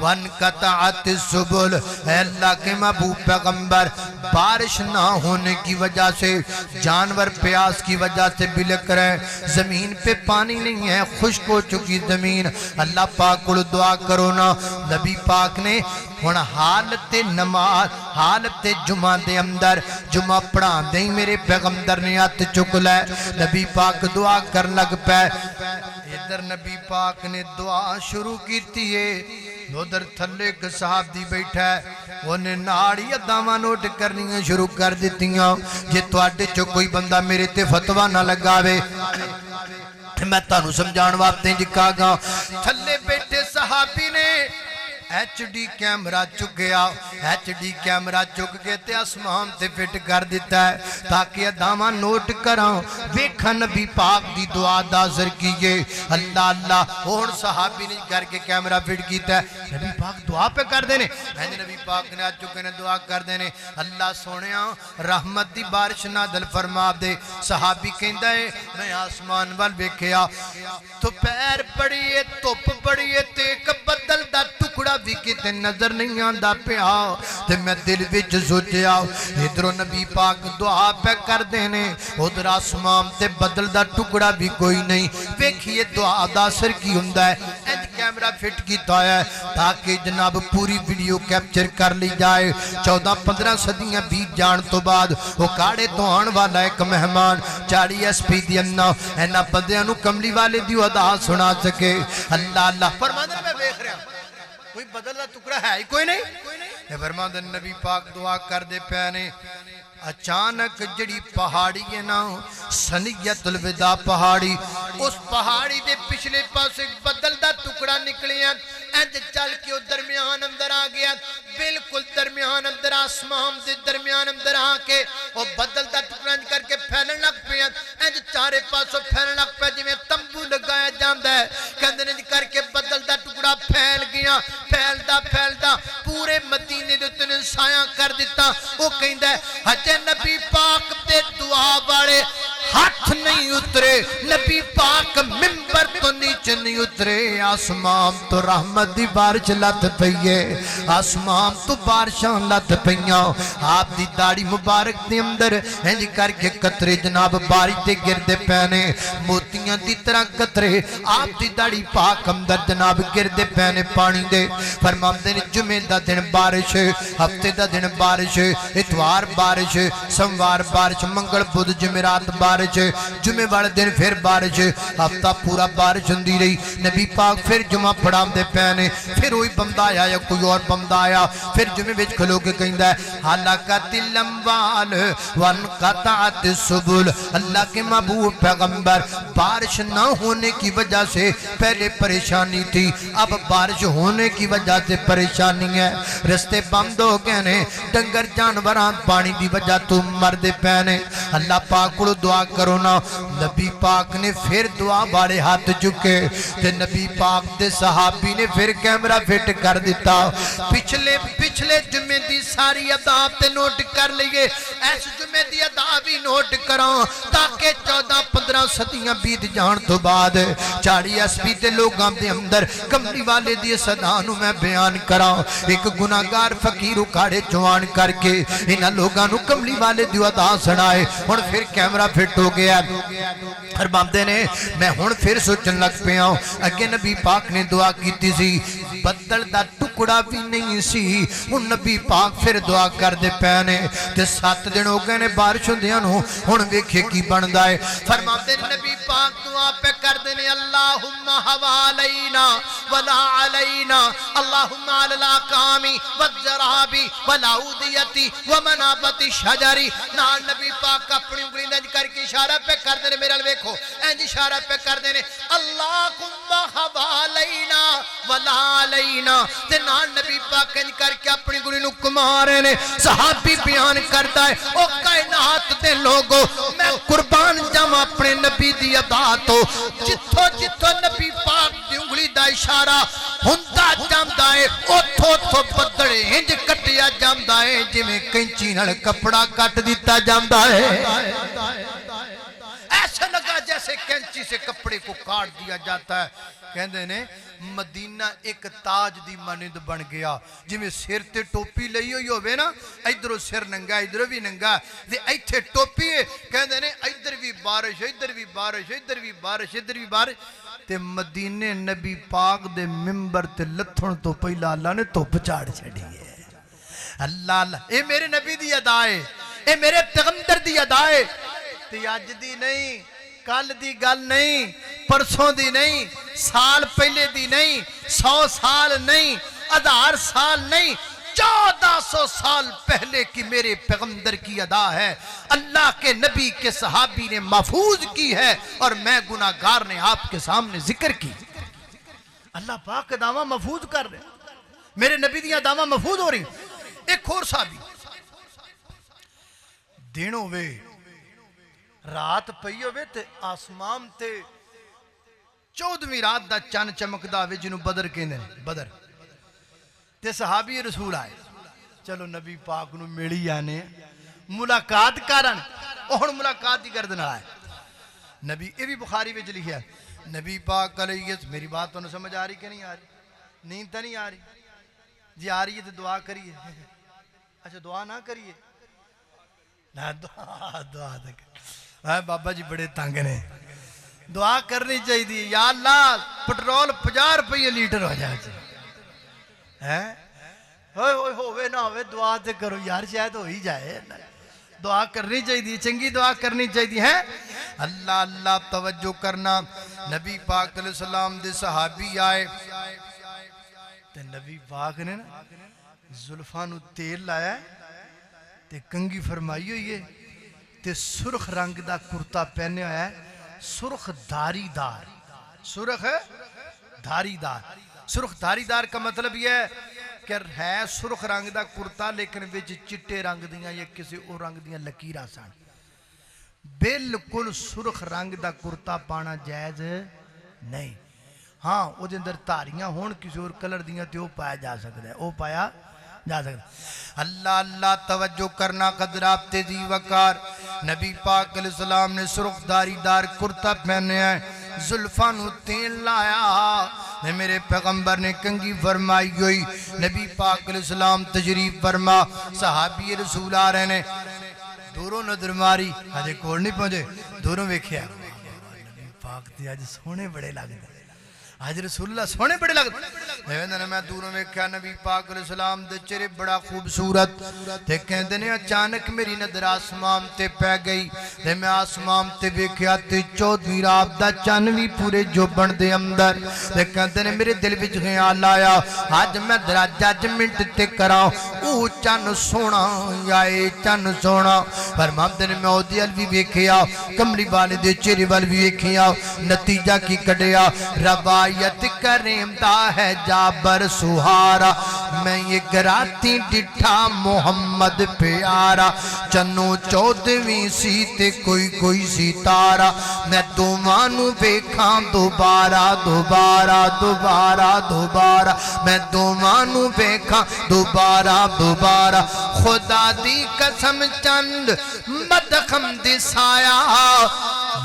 وانقطعت السبل اے اللہ کے محبوب پیغمبر بارش نہ ہونے کی وجہ سے جانور پیاس کی وجہ سے بلک رہے زمین پہ پانی نہیں ہے خشک ہو چکی زمین اللہ پاک کو دعا کرو نا نبی پاک نے ہن حالت نماز حالت جمعہ دے اندر جمعہ پڑھا دیں میرے پیغمبر نے ہاتھ چک لے نبی پاک دعا کر لگ پے ادھر نبی پاک نے دعا شروع کیتی ہے ادھر تھلے ایک صاحب دی بیٹھا ہے انہیں ناڑی اداواں نوٹ کرنی شروع کر دیتیاں جے تواڈے چو کوئی بندہ میرے تے فتوہ نہ لگاوے میں تانوں سمجھان واسطے جی کہا گا تھلے بیٹھے صحابی نے ایچ ڈی کیمرہ چک گیا ایچ ڈی کیمرہ چک گئے تے اسمان تے فٹ کر دیتا ہے تاکہ اداما نوٹ کراں ویکھا نبی پاک دی دعا دازر کیے اللہ اللہ اور صحابی نے کر کے کیمرہ فٹ کیتا ہے نبی پاک دعا پہ کر دینے نبی پاک نے آج چکے نے دعا کر دینے اللہ سونیاں رحمت دی بارش نازل فرما دے صحابی کہندا ہے میں آسمان وال ویکھیا تو پیر پڑیے توپ پڑیے تے ایک بدل دا ٹکڑا بھی کتے نظر نہیں آندا پیا تے میں دل وچ سوچیا ادھروں نبی پاک دعا پہ کر دینے ادھر آسمان تے بدل دا ٹکڑا بھی کوئی نہیں ویکھیے دعا دا اثر کی ہوندا ہے انج کیمرہ فٹ کیتا ہے تاکہ جناب پوری ویڈیو کیپچر کر لی جائے 14-15 صدیاں بیت جان تو بعد وہ کاڑے تو آن والا ایک مہمان 40 ایس پی دی انا اینا بندیاں نو کملی والے دیو ادا سنا سکے اللہ اللہ فرماندن میں بیخ رہا کوئی بدل دا ٹکڑا ہے ہی کوئی نہیں یہ فرماندن نبی پاک دعا کر دے پیانے اچانک جڑی پہاڑی ہے نا سنیت الوداع پہاڑی اس پہاڑی دے پچھلے پاس ایک بدل دا ٹکڑا نکلیاں انج چل کے درمیان اندر آ گیا بالکل درمیان اندر آسمان دے درمیان اندر آ کے وہ بدل دا ٹکڑا انج کر کے پھیلن لگ پیا انج چارے پاسوں پھیلن لگ پیا جی میں تمبو لگایا جاندا ہے کندن انج کر کے بدل دا ٹکڑا پھیل گیا پھیلدا پورے مدینے دے اتنے سایہ کر دیتا وہ کہندا ہے حج نبی پاک دے دعا والے ہاتھ نہیں اترے نبی پاک منبر تو نیچے نہیں اترے آسمان تو رحمت دی بارش لت پئیے آسمان تو بارشاں لت پئیاں آپ دی داڑھی مبارک دے اندر انج کر کے قطرے جناب بارش تے گردے پینے موتیاں دی طرح قطرے آپ دی داڑھی پاک اندر جناب گردے پینے پانی دے فرماندے نے جمعے دا دن بارش ہفتے دا دن بارش اتوار بارش سوموار بارش منگل بدھ جمعرات بارش جمعے والے دن پھر بارش ہفتہ پورا بارش ہوندی رہی نبی پاک پھر جمعہ پڑھام دے پینے پھر وہی بندہ آیا یا کوئی اور بندہ آیا پھر جمعے وچ کھلو کے کہندا ہے ہلاکت الاموال وانقطعت السبل اللہ کے محبوب پیغمبر بارش نہ ہونے کی وجہ سے پہلے پریشانی تھی اب بارش ہونے کی وجہ سے پریشانی ہے رستے بند ہو گئے نے ڈنگر جانوران پانی دی وجہ تو مرد پینے اللہ پاک کو دعا کرو نا نبی پاک نے پھر دعا والے ہاتھ چکے تے نبی پاک دے صحابی نے پھر کیمرہ فٹ کر دیتا پچھلے جمعے دی ساری عذاب تے نوٹ کر لئے ایس جمعے دی عذاب بھی نوٹ کران تاکہ 14-15 صدیاں بیت جان تو بعد 40 ایس پی تے لوگاں دے اندر کملی والے دی صدانوں میں بیان کران ایک گناہگار فقیر اکھاڑے جوان کر کے انہاں لوگاں نو کملی والے دی ادا سنائے اور پھر کیمرہ فٹ ہو گیا فرماندے نے میں ہن پھر سوچن لگ پیا اگے نبی پاک نے دعا کیتی سی بدل دا ٹکڑا بھی نہیں سی ہن نبی پاک پھر دعا کر دے پینے تے 7 دن ہو گئے نے بارش ہوندیاں نو ہن ویکھے کی بندا ہے فرماندے نبی پاک دعا پہ کر دینے اللہم حوالینا ولا علینا اللہم علی الاقام والزراب والعودیت ومنابت الشجر نال نبی پاک اپنی انگلی نج کر کے اشارہ پہ کر دینے میرا ویکھو انج اشارہ پہ کر دینے اللہم حوالینا ولا علینا تے نا نبی پاک انج کر کے اپنی گلی نو کما رہے نے صحابی بیان کرتا ہے او کائنات دے لوگو میں قربان جاواں اپنے نبی دی ادا تو جتھوں جتھوں نبی پاک دی انگلی دا اشارہ ہوندا جاندا ہے اوتھوں اوتھوں بدڑ انج کٹیا جاندا ہے جویں کینچی نال کپڑا کٹ دتا جاندا ہے ایسا لگا جیسے کینچی سے کپڑے کو کاٹ دیا جاتا ہے کہندے نے مدینہ ایک تاج دی مانند بن گیا جویں سر تے ٹوپی لئی ہوئی ہوے نا ادھروں سر ننگا ادھر بھی ننگا تے ایتھے ٹوپی ہے کہندے نے ادھر بھی بارش ادھر بھی بارش ادھر بھی بارش ادھر بھی بارش تے مدینے نبی پاک دے منبر تے لتھن تو پہلا اللہ نے دھوپ چاڑ چھڑی ہے اللہ اللہ اے میرے نبی دی ادا ہے اے میرے پیغمبر دی ادا ہے تے اج دی نہیں کل دی گل نہیں پرسوں دی نہیں سال پہلے دی نہیں 100 سال نہیں 1000 سال نہیں 1400 سال پہلے کی میرے پیغمبر کی ادا ہے اللہ کے نبی کے صحابی نے محفوظ کی ہے اور میں گناہگار نے آپ کے سامنے ذکر کی اللہ پاک دعویٰ محفوظ کر رہے میرے نبی دیا دعویٰ محفوظ ہو رہی ایک اور صحابی دنوں وے رات پئی ہوئے تے آسمان تے 14ویں رات دا چن چمکدا وے جنوں بدر کہندے نے بدر تے صحابی رسول آئے چلو نبی پاک نو ملی آنے ملاقات کرن اور ملاقات ہی کردن آئے نبی یہ بھی بخاری وچ لکھیا نبی پاک علیہ میری بات تو سمجھ آ رہی کہ نہیں آ رہی نیند تو نہیں آ رہی جی آ رہی ہے تو دعا کریے اچھا دعا نہ کریے نہ دعا بابا جی بڑے تنگ نے دعا کرنی چاہیے یا اللہ پٹرول 50 روپے لیٹر ہو جائے ہوئے نہ ہوئے دعا تے کرو یار شاید ہو ہی جائے دعا کرنی چاہیے چنگی دعا کرنی چاہیے ہے اللہ اللہ توجہ کرنا نبی پاک علیہ السلام دے صحابی آئے تے نبی پاک نے نا زلفاں نو تیل لایا تے کنگھی فرمائی ہوئی ہے تے سرخ رنگ دا کرتا پہنے ہویا ہے سرخ دھاری دار سرخ دھاری دار سرخ دھاری دار کا مطلب یہ ہے کہ ہے سرخ رنگ دا کرتا لیکن وچ چٹے رنگ دیاں یا کسی اور رنگ دیاں لکیراں سن بالکل سرخ رنگ دا کرتا پانا جائز نہیں ہاں او دے اندر تاریاں ہون کسی اور کلر دیاں تے او پایا جا سکتا ہے او پایا جا سکتا اللہ اللہ توجہ کرنا قدرات تیزی وقار نبی پاک علیہ السلام نے سرخ داری دار کرتا پہنے ہیں زلفانو تیل لایا میرے پیغمبر نے کنگھی فرمائی ہوئی نبی پاک علیہ السلام تجریف فرما صحابی رسول آ رہے نے دوروں نظر ماری آجے کول نہیں پہنچے دوروں ویکھیا نبی پاک تے آج سونے بڑے لگ دے آج رسول اللہ سونے بڑے لگ دے میں دوروں ویکھیا نبی پاک علیہ السلام دے چہرے بڑا خوبصورت تے کہندے نے اچانک میری نظر آسمان تے پہ گئی تے میں آسمان تے ویکھیا تے 14ویں رات دا چن وی پورے جوبن دے اندر تے کہندے نے میرے دل وچ خیال آیا اج میں ججمنٹ تے کراں او چن سونا یا اے چن سونا فرماندے نے میں اودی ال وی ویکھیا کملی والے دے چہرے ول وی ویکھیا نتیجہ کی کڈیا ربا کریم دا ہے جابر سہارا میں یہ گراتی ڈٹھا محمد پیارا چنو 14ویں سی تے کوئی ستارہ میں دومانو بیکھاں دوبارہ دوبارہ دوبارہ دوبارہ میں دومانو بیکھاں دوبارہ دوبارہ خدا دی قسم چند مدخم دسایا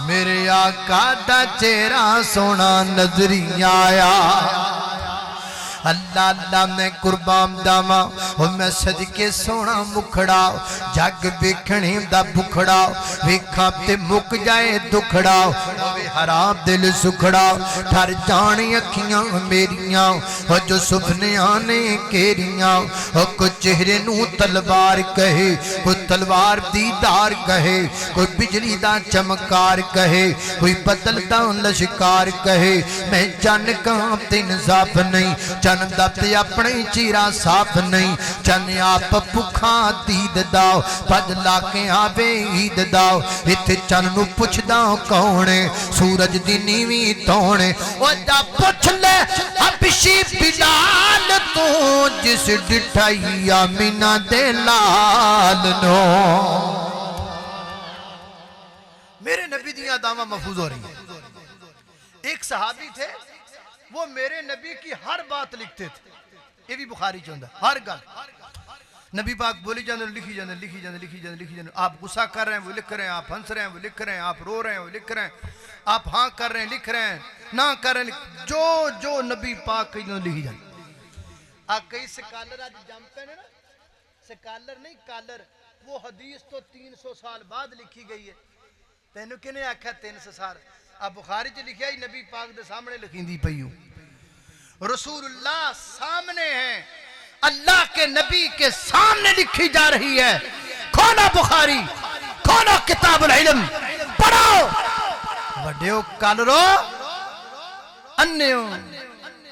میرے آقا دا چہرہ سونا نظری آیا اللہ اللہ میں قربان داما اور میں صدقے سونا مکھڑا جگ بیکھنے دا بکھڑا ویکھاں تے مک جائے دکھڑا اوے حرام دل سکھڑا ٹھر جانے اکھیاں میریاں اور جو سپنے آنے کیریاں اور کوئی چہرے نو تلوار کہے کوئی تلوار دیدار کہے کوئی بجلی دا چمکار کہے کوئی بدل دا لشکار کہے میں جان کام تین صاف نہیں چن دتے اپنے چیرا صاف نہیں چن آپ پکھاں دید داؤ پج لا کے آوے عید داؤ اتھے چن نو پوچھ داؤ کونے سورج دی نیویں تونے وہ جا پوچھ لے اب خوشی بلال تو جس ڈٹھائی آمینہ دے لال نو میرے نبی دیاں دعویٰ محفوظ ہو رہی ہیں ایک صحابی تھے وہ میرے نبی کی ہر بات لکھتے تھے یہ بھی بخاری چاہتا ہر گل نبی پاک بولی جاندے لکھی جاندے لکھی جاندے لکھی جاندے لکھی جاندے آپ غصہ کر رہے ہیں وہ لکھ رہے ہیں آپ ہنس رہے ہیں وہ لکھ رہے ہیں آپ رو رہے ہیں وہ لکھ رہے ہیں آپ ہاں کر رہے ہیں لکھ رہے ہیں نہ کر رہے ہیں جو نبی پاک کہیں جاندے لکھی جاندے آپ کئی سکالر آج جم پہ نا سکالر نہیں کالر وہ حدیث تو 300 سال بعد لکھی گئی ہے تینوں کنے آکھا 300 سال اب بخاری جو لکھیا ہی نبی پاک دے سامنے لکھیں دی پئیوں رسول اللہ سامنے ہیں اللہ کے نبی کے سامنے لکھی جا رہی ہے کھولا بخاری کھولا کتاب العلم پڑھو وڈیو کالرو انیو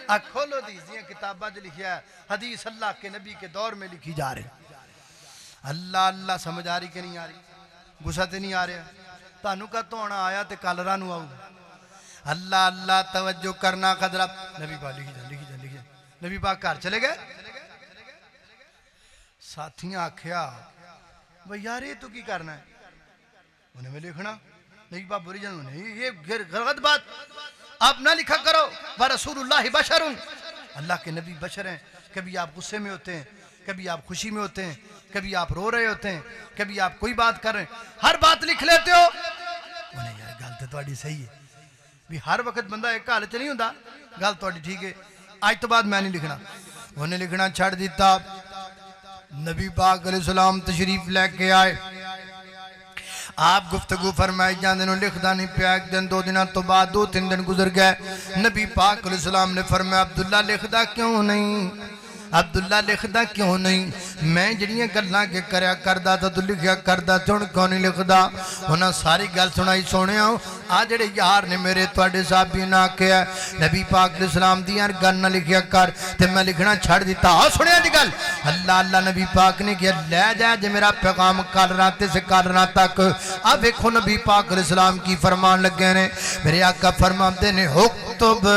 کھولو دیزیاں کتابہ جو لکھیا ہے حدیث اللہ کے نبی کے دور میں لکھی جا رہی اللہ اللہ سمجھ آ رہی کہ نہیں آ رہی غصہ تے نہیں آ رہا تانوں کا تو آنا آیا تے کالرہ نو آؤ اللہ اللہ توجہ کرنا قدرہ نبی پاک لکھی جان لکھی جان لکھی جان نبی پاک کار چلے گئے ساتھیاں آکھیا بھئی یار یہ تو کی کرنا ہے انہیں میں لکھنا نبی پاک بولی جان انہیں یہ غلط بات آپ نہ لکھا کرو وَرَسُولُ اللَّهِ بَشَرٌ اللہ کے نبی بشر ہیں کبھی آپ غصے میں ہوتے ہیں کبھی آپ خوشی میں ہوتے ہیں کبھی آپ رو رہے ہوتے ہیں کبھی آپ کوئی بات کر رہے ہیں ہر بات لکھ لیتے ہو انہیں یار گل تو تہاڈی صحیح ہے بھی ہر وقت بندہ ایک حالت نہیں ہوندا گل تہاڈی ٹھیک ہے آج تو بعد میں نہیں لکھنا انہیں لکھنا چھڑ دیتا نبی پاک علیہ السلام تشریف لے کے آئے آپ گفتگو فرمائی جاندے نو لکھدا نہیں پیا ایک دن 2 دنوں تو بعد 2-3 دن گزر گئے نبی پاک علیہ السلام نے فرمایا عبداللہ لکھدا کیوں نہیں عبداللہ لکھدا کیوں نہیں میں جڑیاں گلاں کے کریا کردا تا تو لکھیا کردا تے ہن کیوں نہیں لکھدا انہاں ساری گل سنائی سونیا آ جڑے یار نے میرے تواڈے صحابی نہ کہیا نبی پاک علیہ السلام دی ہر گل نہ لکھیا کر تے میں لکھنا چھڑ دیتا آ سنیا دی گل اللہ اللہ نبی پاک نے کہا لے جا جے میرا پیغام کل راتے سے کل رات تک اب دیکھو نبی پاک علیہ السلام کی فرمان لگے نے میرے آقا فرماندے نے اکتب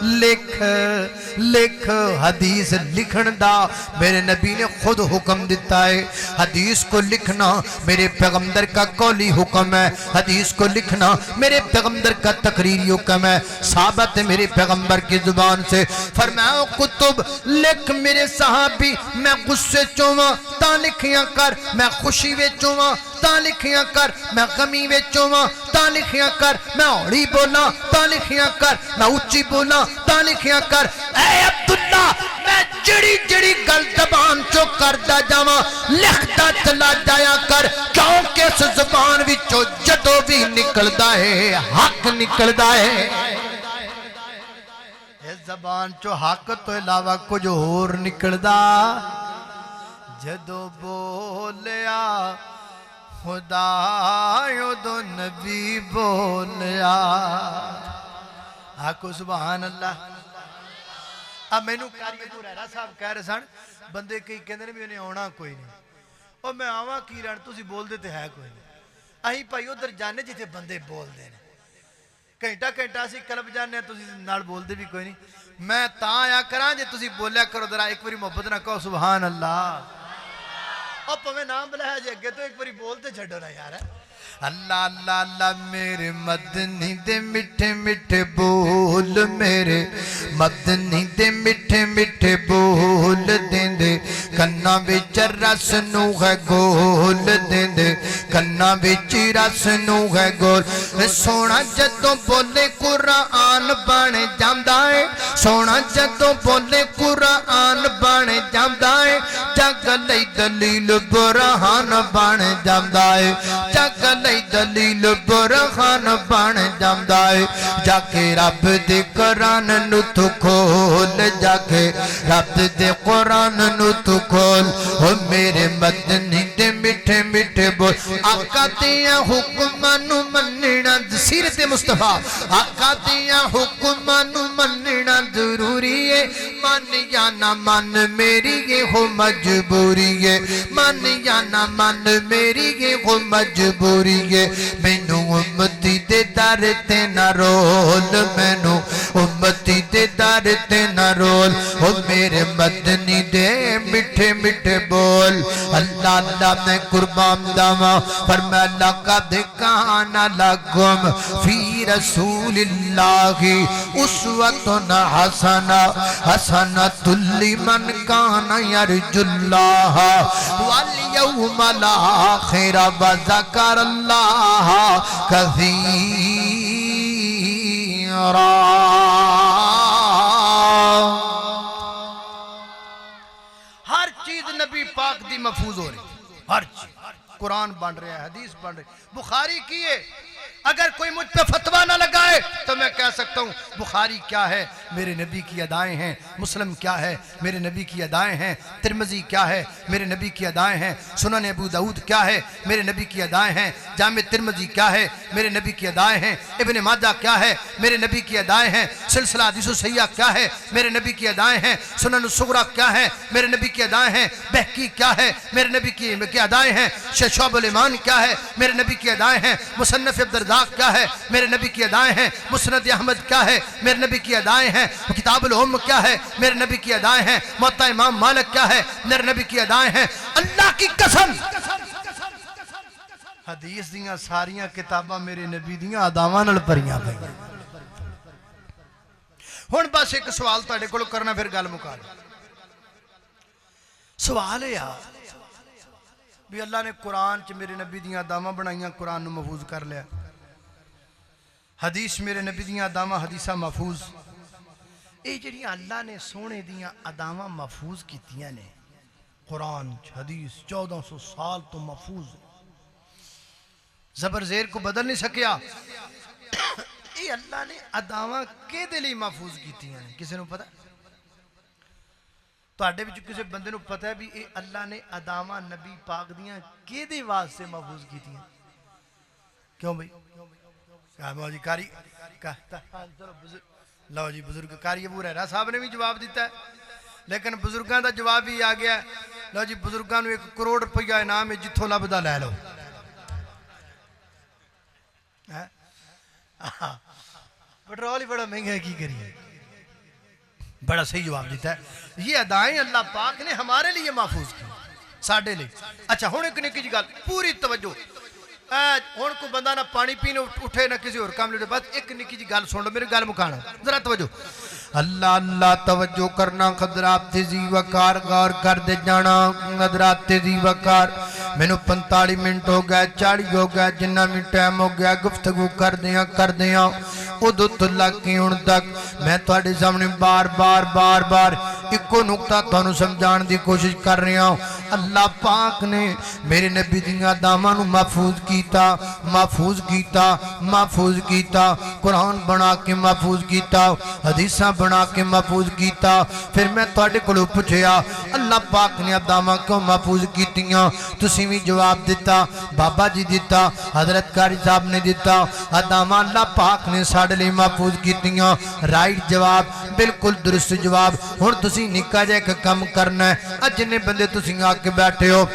لکھ حدیث لکھن دا میرے نبی نے خود حکم دیتا ہے حدیث کو لکھنا میرے پیغمبر کا قولی حکم ہے حدیث کو لکھنا میرے پیغمبر کا تقریری حکم ہے ثابت ہے میرے پیغمبر کی زبان سے فرمایا کتب لکھ میرے صحابی میں غصے چوواں تا لکھیاں کر میں خوشی وے چوواں تا لکھیاں کر میں غمی وے چوواں تا لکھیاں کر میں اوڑی بولا تا لکھیاں کر میں اونچی بولا تا لکھیاں کر اے عبداللہ میں جڑی جڑی گل زبان چو کردا جاواں لکھدا چلا جایا کر کیونکہ اس زبان وچوں جدوں بھی نکلدا ہے حق نکلدا ہے اس زبان چو حق تو علاوہ کچھ اور نکلدا جدوں بولیا خدا یودو نبی بولیا آکو سبحان اللہ اب میں نو کاری ابو ریرہ صاحب کہہ رہے سن بندے کئی کہندے نے بھی انہیں آنا کوئی نہیں اور میں آواں کی رہن تو سی بول دیتے ہے کوئی نہیں اہی پائی ادھر جانے جیتے بندے بول دینے گھنٹا سی کلب جانے تو سی نال بول دے بھی کوئی نہیں میں تا آیا کران جے تو سی بولیا کرو درہ ایک باری محبت نہ کہو سبحان اللہ اور پہمیں نام بلایا جے اگے تو ایک باری بولتے چھڑو نا یار اللہ اللہ اللہ میرے مدنی دے مٹھے مٹھے بول میرے مدنی دے مٹھے مٹھے بول دیں دے کنا وچ رس نو ہے گول دیں دے کنا وچ رس نو ہے گول سونا جدوں بولے قرآن بن جاندا ہے سونا جدوں بولے قرآن بن جاندا ہے جگ لئی دلیل برہان بن جاندا ہے جگ لئی دلیل برہان بن جاندا ہے جا کے رب دے قرآن نو تو کھول جا کے رب دے قرآن نو تو کھول او میرے مدنی دے مٹھے مٹھے بول آقا دیاں حکماں نو مننا سیرت مصطفیٰ آقا دیاں حکماں نو مننا ضروری ہے من یا نہ من میری یہ ہو مجبوری ہے من یا نہ من میری یہ ہو مجبوری ہے مینوں امتی دے در تے نہ رول مینوں امتی دے در تے نہ رول میرے مدنی دے میٹھے میٹھے بول اللہ اللہ میں قربان داما فرمایا لقد کان لکم فی رسول اللہ اسوۃ حسنہ حسنۃ لمن کان یرجو اللہ والیوم الاخر وذکر اللہ کثیرا۔ ہر چیز نبی پاک دی محفوظ ہو رہی، ہر چیز قرآن بن رہا ہے، حدیث بن رہی، بخاری کی ہے۔ اگر کوئی مجھ پہ فتویٰ نہ لگائے تو میں کہہ سکتا ہوں بخاری کیا ہے، میرے نبی کی ادائیں ہیں، مسلم کیا ہے، میرے نبی کی ادائیں ہیں، ترمذی کیا ہے، میرے نبی کی ادائیں ہیں، سنن ابو داؤد کیا ہے، میرے نبی کی ادائیں ہیں، جامع ترمذی کیا ہے، میرے نبی کی ادائیں ہیں، ابن ماجہ کیا ہے، میرے نبی کی ادائیں ہیں، سلسلہ حدیث الصحیحہ کیا ہے، میرے نبی کی ادائیں ہیں، سنن الصغریٰ کیا ہے، میرے نبی کی ادائیں ہیں، بہقی کیا ہے، میرے نبی کی ادائیں ہیں، شعب الایمان کیا ہے، میرے نبی کی ادائیں ہیں، مصنف عبدالرزاق کیا ہے، میرے نبی کی ادائیں ہیں، مسند احمد کیا ہے، میرے نبی کی ادائیں ہیں، کتاب الام کیا ہے، میرے نبی کی ادائیں ہیں، موطا امام مالک کیا ہے، میرے نبی کی ادائیں ہیں۔ اللہ کی قسم حدیث دیاں ساریاں کتاباں میرے نبی دیاں اداواں نال بھریاں پئیاں۔ ہن بس ایک سوال تہاڈے کول کرنا پھر گل مکا دیں۔ سوال ہے بھی اللہ نے قرآن چ میرے نبی دیاں اداواں بنائیاں، قرآن نو محفوظ کر لیا، حدیث میرے نبی دیاں اداواں حدیثاں محفوظ، اے جڑیاں اللہ نے سونے دیاں اداواں محفوظ کیتیاں نے قرآن حدیث 1400 سال تو محفوظ ہے، زبر زیر کو بدل نہیں سکیا۔ اے اللہ نے اداواں کے دے لئی محفوظ کیتیاں نے، کسے نو پتہ؟ تواڈے وچ کسے بندے نو پتہ ہے بھی اے اللہ نے اداواں نبی پاک دیاں کے دے واسطے محفوظ کیتیاں؟ کیوں بھئی؟ کہا جی کاری لو جی بزرگ کاری ابو ہریرہ صاحب نے بھی جواب دیتا ہے، لیکن بزرگاں دا جواب بھی آ گیا ہے، لو جی بزرگاں نو 1 کروڑ روپیہ انعام ہے، جتھوں لبدا لے لو۔ پٹرول ہی بڑا مہنگا ہے، کی کریے؟ بڑا صحیح جواب دیتا ہے۔ یہ ادائیں اللہ پاک نے ہمارے لیے محفوظ کی، ساڑھے لئے۔ اچھا ہون ایک نکی جی گل، پوری توجہ، ہون کو بندہ نہ پانی پینے اٹھے نہ کسی اور کام لے، بس ایک نکی جی گل سن لو، میرے گل مکانا ذرا توجہ۔ اللہ اللہ توجہ کرنا، حضرات تیزی وقار غور کر دے جانا، حضرات تیزی وقار۔ میں نو 45 منٹ ہو گئے، 40 ہو گئے، جنہ میں ٹائم ہو گیا گفتگو کر دیاں ادو تلہ کی ان تک میں تواڈے سامنے بار بار ایکو نقطہ تانوں سمجھان دی کوشش کر رہا ہوں۔ اللہ پاک نے میرے نبی دیاں اداواں نو محفوظ کیتا، قرآن بنا کے محفوظ کیتا، حدیثاں بنا کے محفوظ کیتا۔ پھر میں تواڈے کولوں پوچھیا اللہ پاک نے اداواں کیوں محفوظ کیتیاں؟ تسی بھی جواب دیتا، بابا جی دیتا، حضرت قاری صاحب نے دیتا، اداواں اللہ پاک نے ساڈے لئی محفوظ کیتیاں۔ رائٹ جواب، بالکل درست جواب۔ ہن تسی نکا جا ایک کم کرنا ہے، جنے بندے تسی آ کے بیٹھے ہو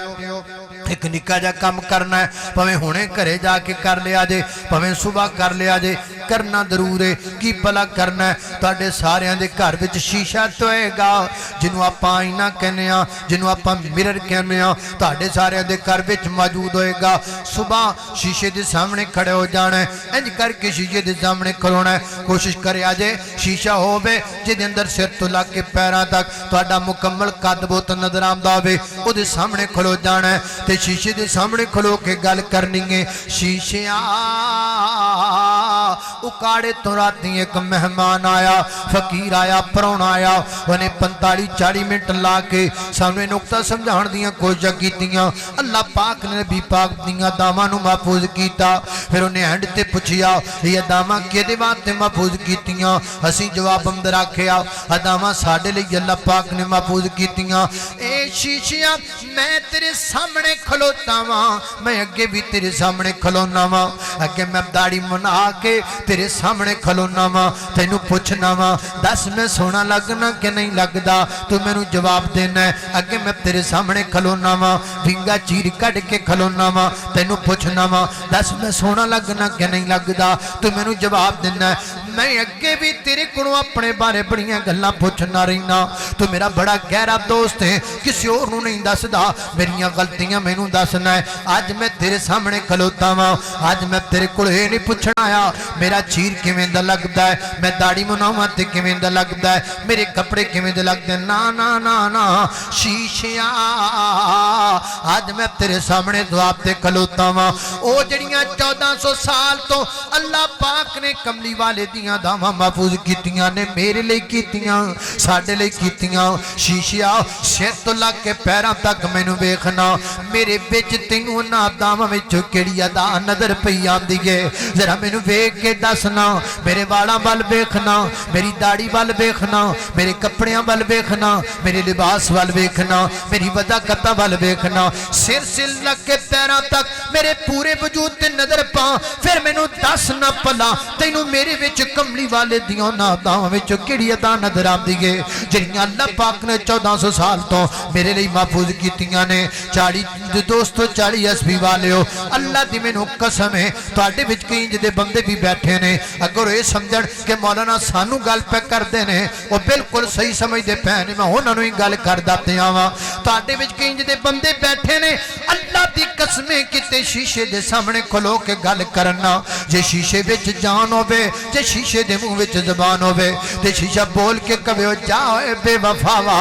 ایک نکا جا کم کرنا ہے، پویں ہونے گھرے جا کے کر لیا جے، پویں صبح کر لیا جے، کرنا ضرور ہے۔ کی پلا کرنا ہے؟ تواڈے ساریاں دے گھر وچ شیشہ توئے گا، جنوں آپاں آئینہ کہنے ہاں، جنوں آپاں مرر کہنے ہاں، تواڈے ساریاں دے گھر وچ موجود ہوئے گا۔ صبح شیشے دے سامنے کھڑے ہو جانا ہے، انج کر کے شیشے دے سامنے کھڑونا ہے۔ کوشش کرے آجے شیشہ ہووے جے دے اندر سر تو لگ کے پیراں تک تواڈا مکمل قد بوت نظر آندا ہووے، او دے سامنے کھڑو جانا ہے تے شیشے دے سامنے کھلو کے گل کرنی ہے۔ شیشیاں اکاڑے تو راتی ایک مہمان آیا، فقیر آیا، پرون آیا، انہیں 45-40 منٹ لا کے سامنے نقطہ سمجھان دیاں کوشش کیتیاں۔ اللہ پاک نے نبی پاک دیاں اداواں نو محفوظ کیتا۔ پھر انہیں ہنڈ تے پوچھیا یہ اداواں کیدے واسطے محفوظ کیتیاں؟ اسی جواب اندر آکھیا اداواں ساڈے لئی اللہ پاک نے محفوظ کیتیاں۔ اے شیشیاں میں تیرے سامنے کھلوتا ہاں میں اگے بھی تیرے سامنے کھلونا ہاں اگے میں داڑھی منا کے تیرے سامنے کھلونا ہاں تینوں پوچھنا ہاں دس میں سونا لگنا کہ نہیں لگدا تو میں نوں جواب دینا ہے اگے میں تیرے سامنے کھلونا ہاں ونگا چیر کٹ کے کھلونا ہاں تینوں پوچھنا ہاں دس میں سونا لگنا کہ نہیں لگدا تو میں نوں جواب دینا ہے میں اگے بھی تیرے کولوں اپنے بارے بڑیاں گلاں پوچھنا رہنا تو میرا بڑا گہرا دوست ہے کسی اور نوں نہیں دسدا میریاں غلطیاں مینوں دسنا ہے آج میں تیرے سامنے کھلوتا ہاں آج میں تیرے کول اے نہیں پوچھنا آیا میرا چیر کیویں دا لگدا ہے میں داڑھی مناواں تے کیویں دا لگدا ہے میرے کپڑے کیویں دے لگدے نا نا نا نا شیشیاں آج میں تیرے سامنے جواب تے کھلوتا ہاں او جڑیاں 1400 سال تو اللہ پاک نے کملی والے دیاں داواں محفوظ کیتیاں نے میرے لئی کیتیاں ساڈے لئی کیتیاں شیشیا سر تو لگ کے پیراں تک مینوں ویکھنا میرے وچ تینوں انہاں داواں وچ کیڑی ادا نظر پئی آندی ہے ذرا مینوں ویکھ کے دسنا میرے والاں ول ویکھنا میری داڑھی ول ویکھنا میرے کپڑیاں ول ویکھنا میرے لباس ول ویکھنا میری وضاحت ول ویکھنا سر سے لگ کے پیراں تک میرے پورے وجود تے نظر پا پھر مینوں دس نہ پلا تینوں میرے وچ کملی والے دیاں ناداں وچ کیڑی ادا نظر آندی ہے جڑیاں اللہ پاک نے 1400 سال تو میرے لئی محفوظ کیتیاں نے 40 دوستو 40 عیسوی والےو اللہ دی مینوں قسم ہے تواڈے وچ کئی جدے بندے بھی بیٹھے نے اگر اے سمجھن کہ مولانا سانو گل پہ کردے نے او بالکل صحیح سمجھدے پے نے میں انہاں نوں ہی گل کردا پیا واں تواڈے وچ کئی جدے بندے بیٹھے نے اللہ دی قسمیں کتے شیشے دے سامنے کھلو کے گل کرنا جے شیشے وچ جان ہوے جے شیشے دے منہ وچ زبان ہوے تے شیشہ بول کے کہے جا اے بے وفا وا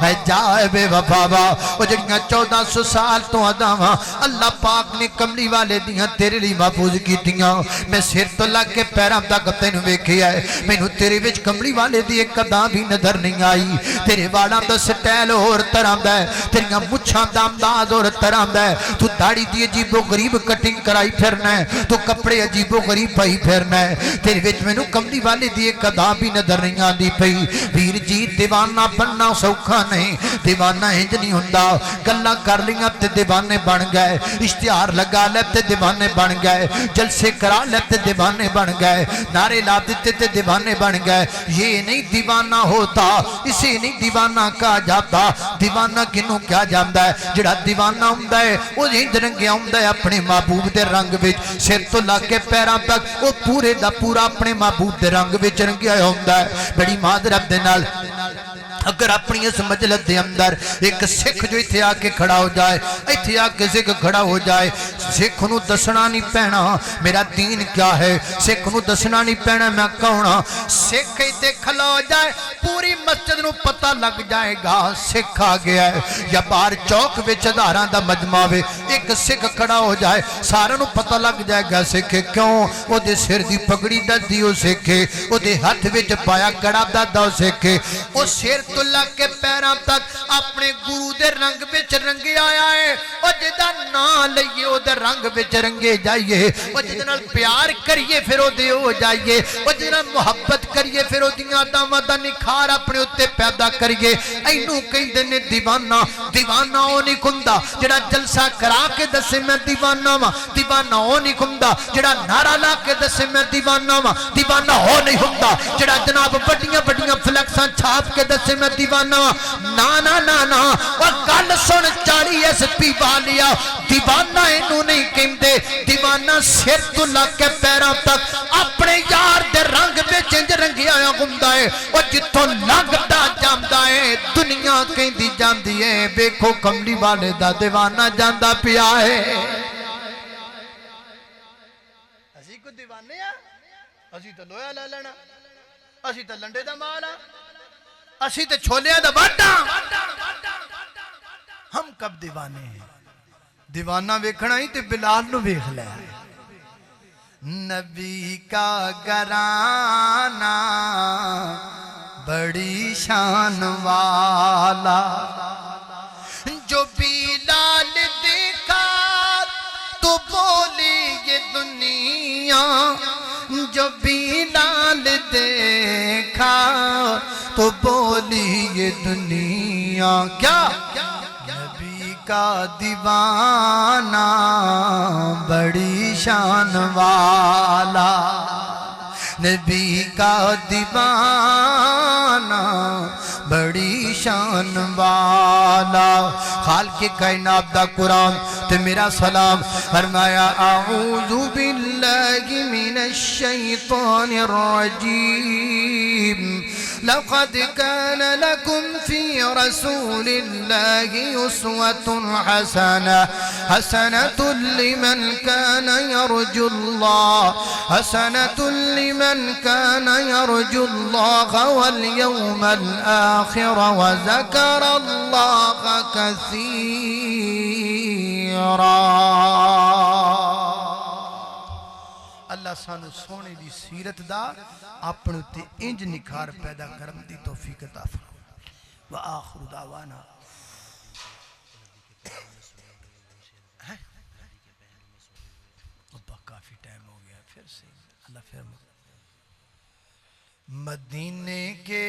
اے جا اے بے وفا وا او جڑیاں 1400 سال تو اداواں اللہ پاک نے کملی والے دیاں تیرے لئی محفوظ کیتیاں میں سر تو لگ کے پیراں تک تینوں ویکھیا ہے مینوں تیرے وچ کملی والے دی ایک ادا بھی نظر نہیں آئی تیرے والاں دا سٹائل اور طرح دا ہے تیریاں مچھاں دا انداز اور طرح دا ہے تو داڑھی دی عجیب و غریب کٹنگ کرائی پھرنا ہے تو کپڑے عجیب و غریب پائی پھرنا ہے تیرے وچ مینوں کملی والے دی ایک ادا بھی نظر نہیں آندی پئی ویر جی دیوانہ بننا سوکھا نہیں دیوانہ انج نہیں ہوندا گلاں کر لیاں تے دیوانے بن گئے اشتہار لگا لے تے دیوانے بن گئے جلسے کرا لے تے دیوانے بن گئے نعرے لا دیتے تے دیوانے بن گئے یہ نہیں دیوانہ ہوتا اسے نہیں دیوانہ کہا جاتا دیوانہ کنوں کیا جاندا ہے جڑا دیوانہ ہوندا ہے او انج رنگیا ہوندا ہے اپنے محبوب دے رنگ وچ سر تو لا کے پیراں تک او پورے دا پورا اپنے محبوب دے رنگ وچ رنگیا ہوندا ہے بڑی معذرت دے نال اگر اپنی اس مجلس دے اندر ایک سکھ جو ایتھے آ کے کھڑا ہو جائے ایتھے آ کے سکھ کھڑا ہو جائے سکھ نو دسنا نہیں پینا میرا دین کیا ہے سکھ نو دسنا نہیں پینا میں کہنا سکھ ایتھے کھڑا ہو جائے پوری مسجد نو پتہ لگ جائے گا سکھ آ گیا ہے یا باہر چوک وچ ہزاراں دا مجمع وے ایک سکھ کھڑا ہو جائے سارے نو پتہ لگ جائے گا سکھ کیوں او دے سر دی پگڑی دسدی او سکھ او دے ہاتھ وچ پایا کڑا دسدا او سکھ او سر تو لگ کے پیراں تک اپنے گرو دے رنگ وچ رنگے آیا ہے او جدا نام لئیے او دے رنگ وچ رنگے جائیے او جدے نال پیار کریے پھر او دے ہو جائیے او جدے نال محبت کریے پھر او دیاں داواں دا نکھار اپنے اوتے پیدا کریے اینوں کہندے نے دیوانہ دیوانہ او نہیں ہوندا جڑا جلسہ کرا کے دسے میں دیوانہ واں دیوانہ او نہیں ہوندا جڑا نعرہ لا کے دسے میں دیوانہ واں دیوانہ او نہیں ہوندا جڑا جناب بڑیاں بڑیاں فلیکساں چھاپ کے دسے میں دیوانہ نا نا نا نا اور گل سن 40 عیسوی والیا دیوانہ اینوں نہیں کہندے دیوانہ سر تو لگ کے پیراں تک اپنے یار دے رنگ وچ انج رنگیا ہوندا ہے او جتھوں لنگدا جاندا ہے دنیا کہندی جاندی ہے ویکھو کملی والے دا دیوانہ جاندا پیا ہے اسی کو دیوانے آ اسی تے لویا لے لینا اسی تے لنڈے دا مال آ اسی تے چھولیاں دا واٹا ہم کب دیوانے ہیں دیوانہ ویکھنا ہی تے بلال نو ویکھ لے نبی کا گھرانہ بڑی شان والا جو بلال دیکھا تو بولی یہ دنیا جو بلال دیکھا تو بولی یہ دنیا کیا کا دیوانہ بڑی شان والا نبی کا دیوانہ بڑی شان والا خالق کائنات دا قرآن تے میرا سلام فرمایا اعوذ باللہ من الشیطان الرجیم لقد كان لكم في رسول الله أسوة حسنة لمن كان يرجو الله واليوم الآخر وذكر الله كثيرا اللہ سانو سونے دی سیرت دا اپنے تے انج نکھار پیدا کرم دی توفیق عطا فرمائے وآخر دعوانا ابا کافی ٹائم ہو گیا پھر سے اللہ فرما مدینے کے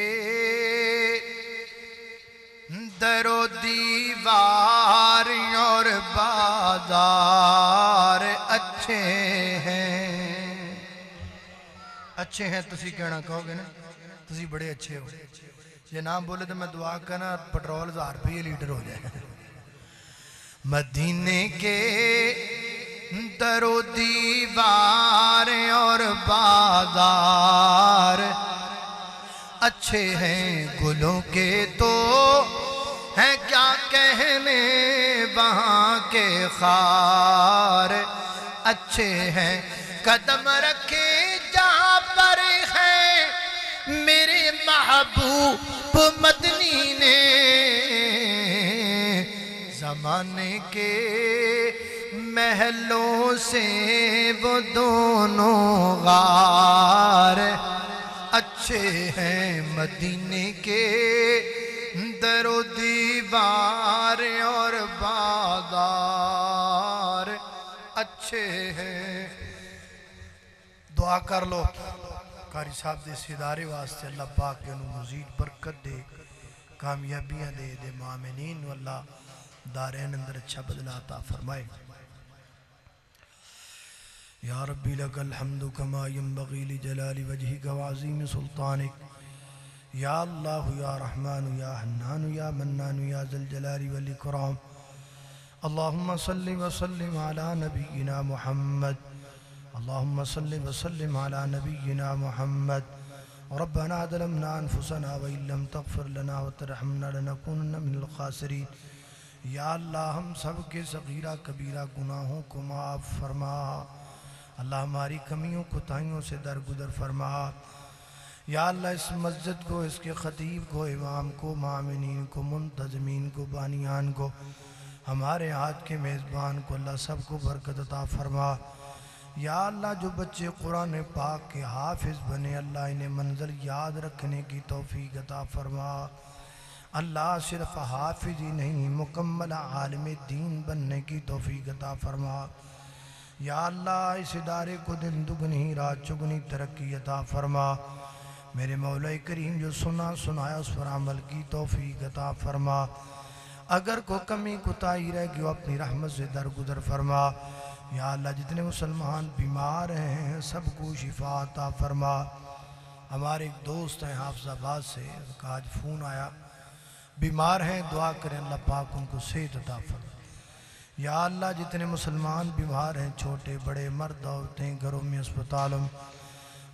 در و دیوار اور بازار اچھے ہیں تسی کہنا کہو گے نا تسی بڑے اچھے ہو یہ نام بولے تو میں دعا کرنا پٹرول 1000 روپے لیٹر ہو جائے مدینے کے در و دیوار اور بازار اچھے ہیں گلوں کے تو ہیں کیا کہنے وہاں کے خار اچھے ہیں قدم رکھے جہاں پر ہے میرے محبوب مدنی نے زمانے کے محلوں سے وہ دونوں غار اچھے ہیں مدینے کے در و دیوار اور بازار اچھے ہیں دعا کر لو قاری صاحب دے سدارے واسطے اللہ پاک کے انہوں مزید برکت دے کامیابیاں دے مومنین واللہ دارین اندر اچھا بدلہ عطا فرمائے یا ربی لک الحمد کما ینبغی لجلال وجہک وعظیم سلطانک یا اللہ یا رحمان یا حنان یا منان یا ذی الجلال والاکرام اللہم صلی وسلم علی نبینا محمد اللہم صلی وسلم علی نبینا محمد ربنا ظلمنا انفسنا وإن لم تغفر لنا وترحمنا لنکونن من الخاسرین یا اللہ ہم سب کے صغیرہ کبیرہ گناہوں کو معاف فرما اللہ ہماری کمیوں کوتاہیوں سے درگزر فرما یا اللہ اس مسجد کو اس کے خطیب کو امام کو مامنین کو منتظمین کو بانیان کو ہمارے ہاتھ کے میزبان کو اللہ سب کو برکت عطا فرما یا اللہ جو بچے قرآن پاک کے حافظ بنے اللہ انہیں منزل یاد رکھنے کی توفیق عطا فرما اللہ صرف حافظ ہی نہیں مکمل عالم دین بننے کی توفیق عطا فرما یا اللہ اس ادارے کو دن دگنی رات چگنی ترقی عطا فرما میرے مولا کریم جو سنایا اس پر عمل کی توفیق عطا فرما اگر کو کمی کوتاہی رہ گی وہ اپنی رحمت سے درگزر فرما یا اللہ جتنے مسلمان بیمار ہیں سب کو شفا عطا فرما ہمارے ایک دوست ہیں حافظ آباد سے ان کا آج فون آیا بیمار ہیں دعا کریں اللہ پاک ان کو صحت عطا فرما یا اللہ جتنے مسلمان بیمار ہیں چھوٹے بڑے مرد عورتیں گھروں میں اسپتالوں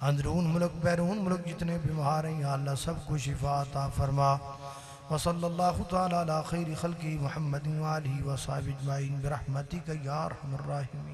اندرون ملک بیرون ملک جتنے بیمار ہیں یا اللہ سب کو شفا عطا فرما وصلی اللہ تعالی علی خیر خلقی محمد وآلہ وصحبہ اجمعین برحمتک یا ارحم الراحمین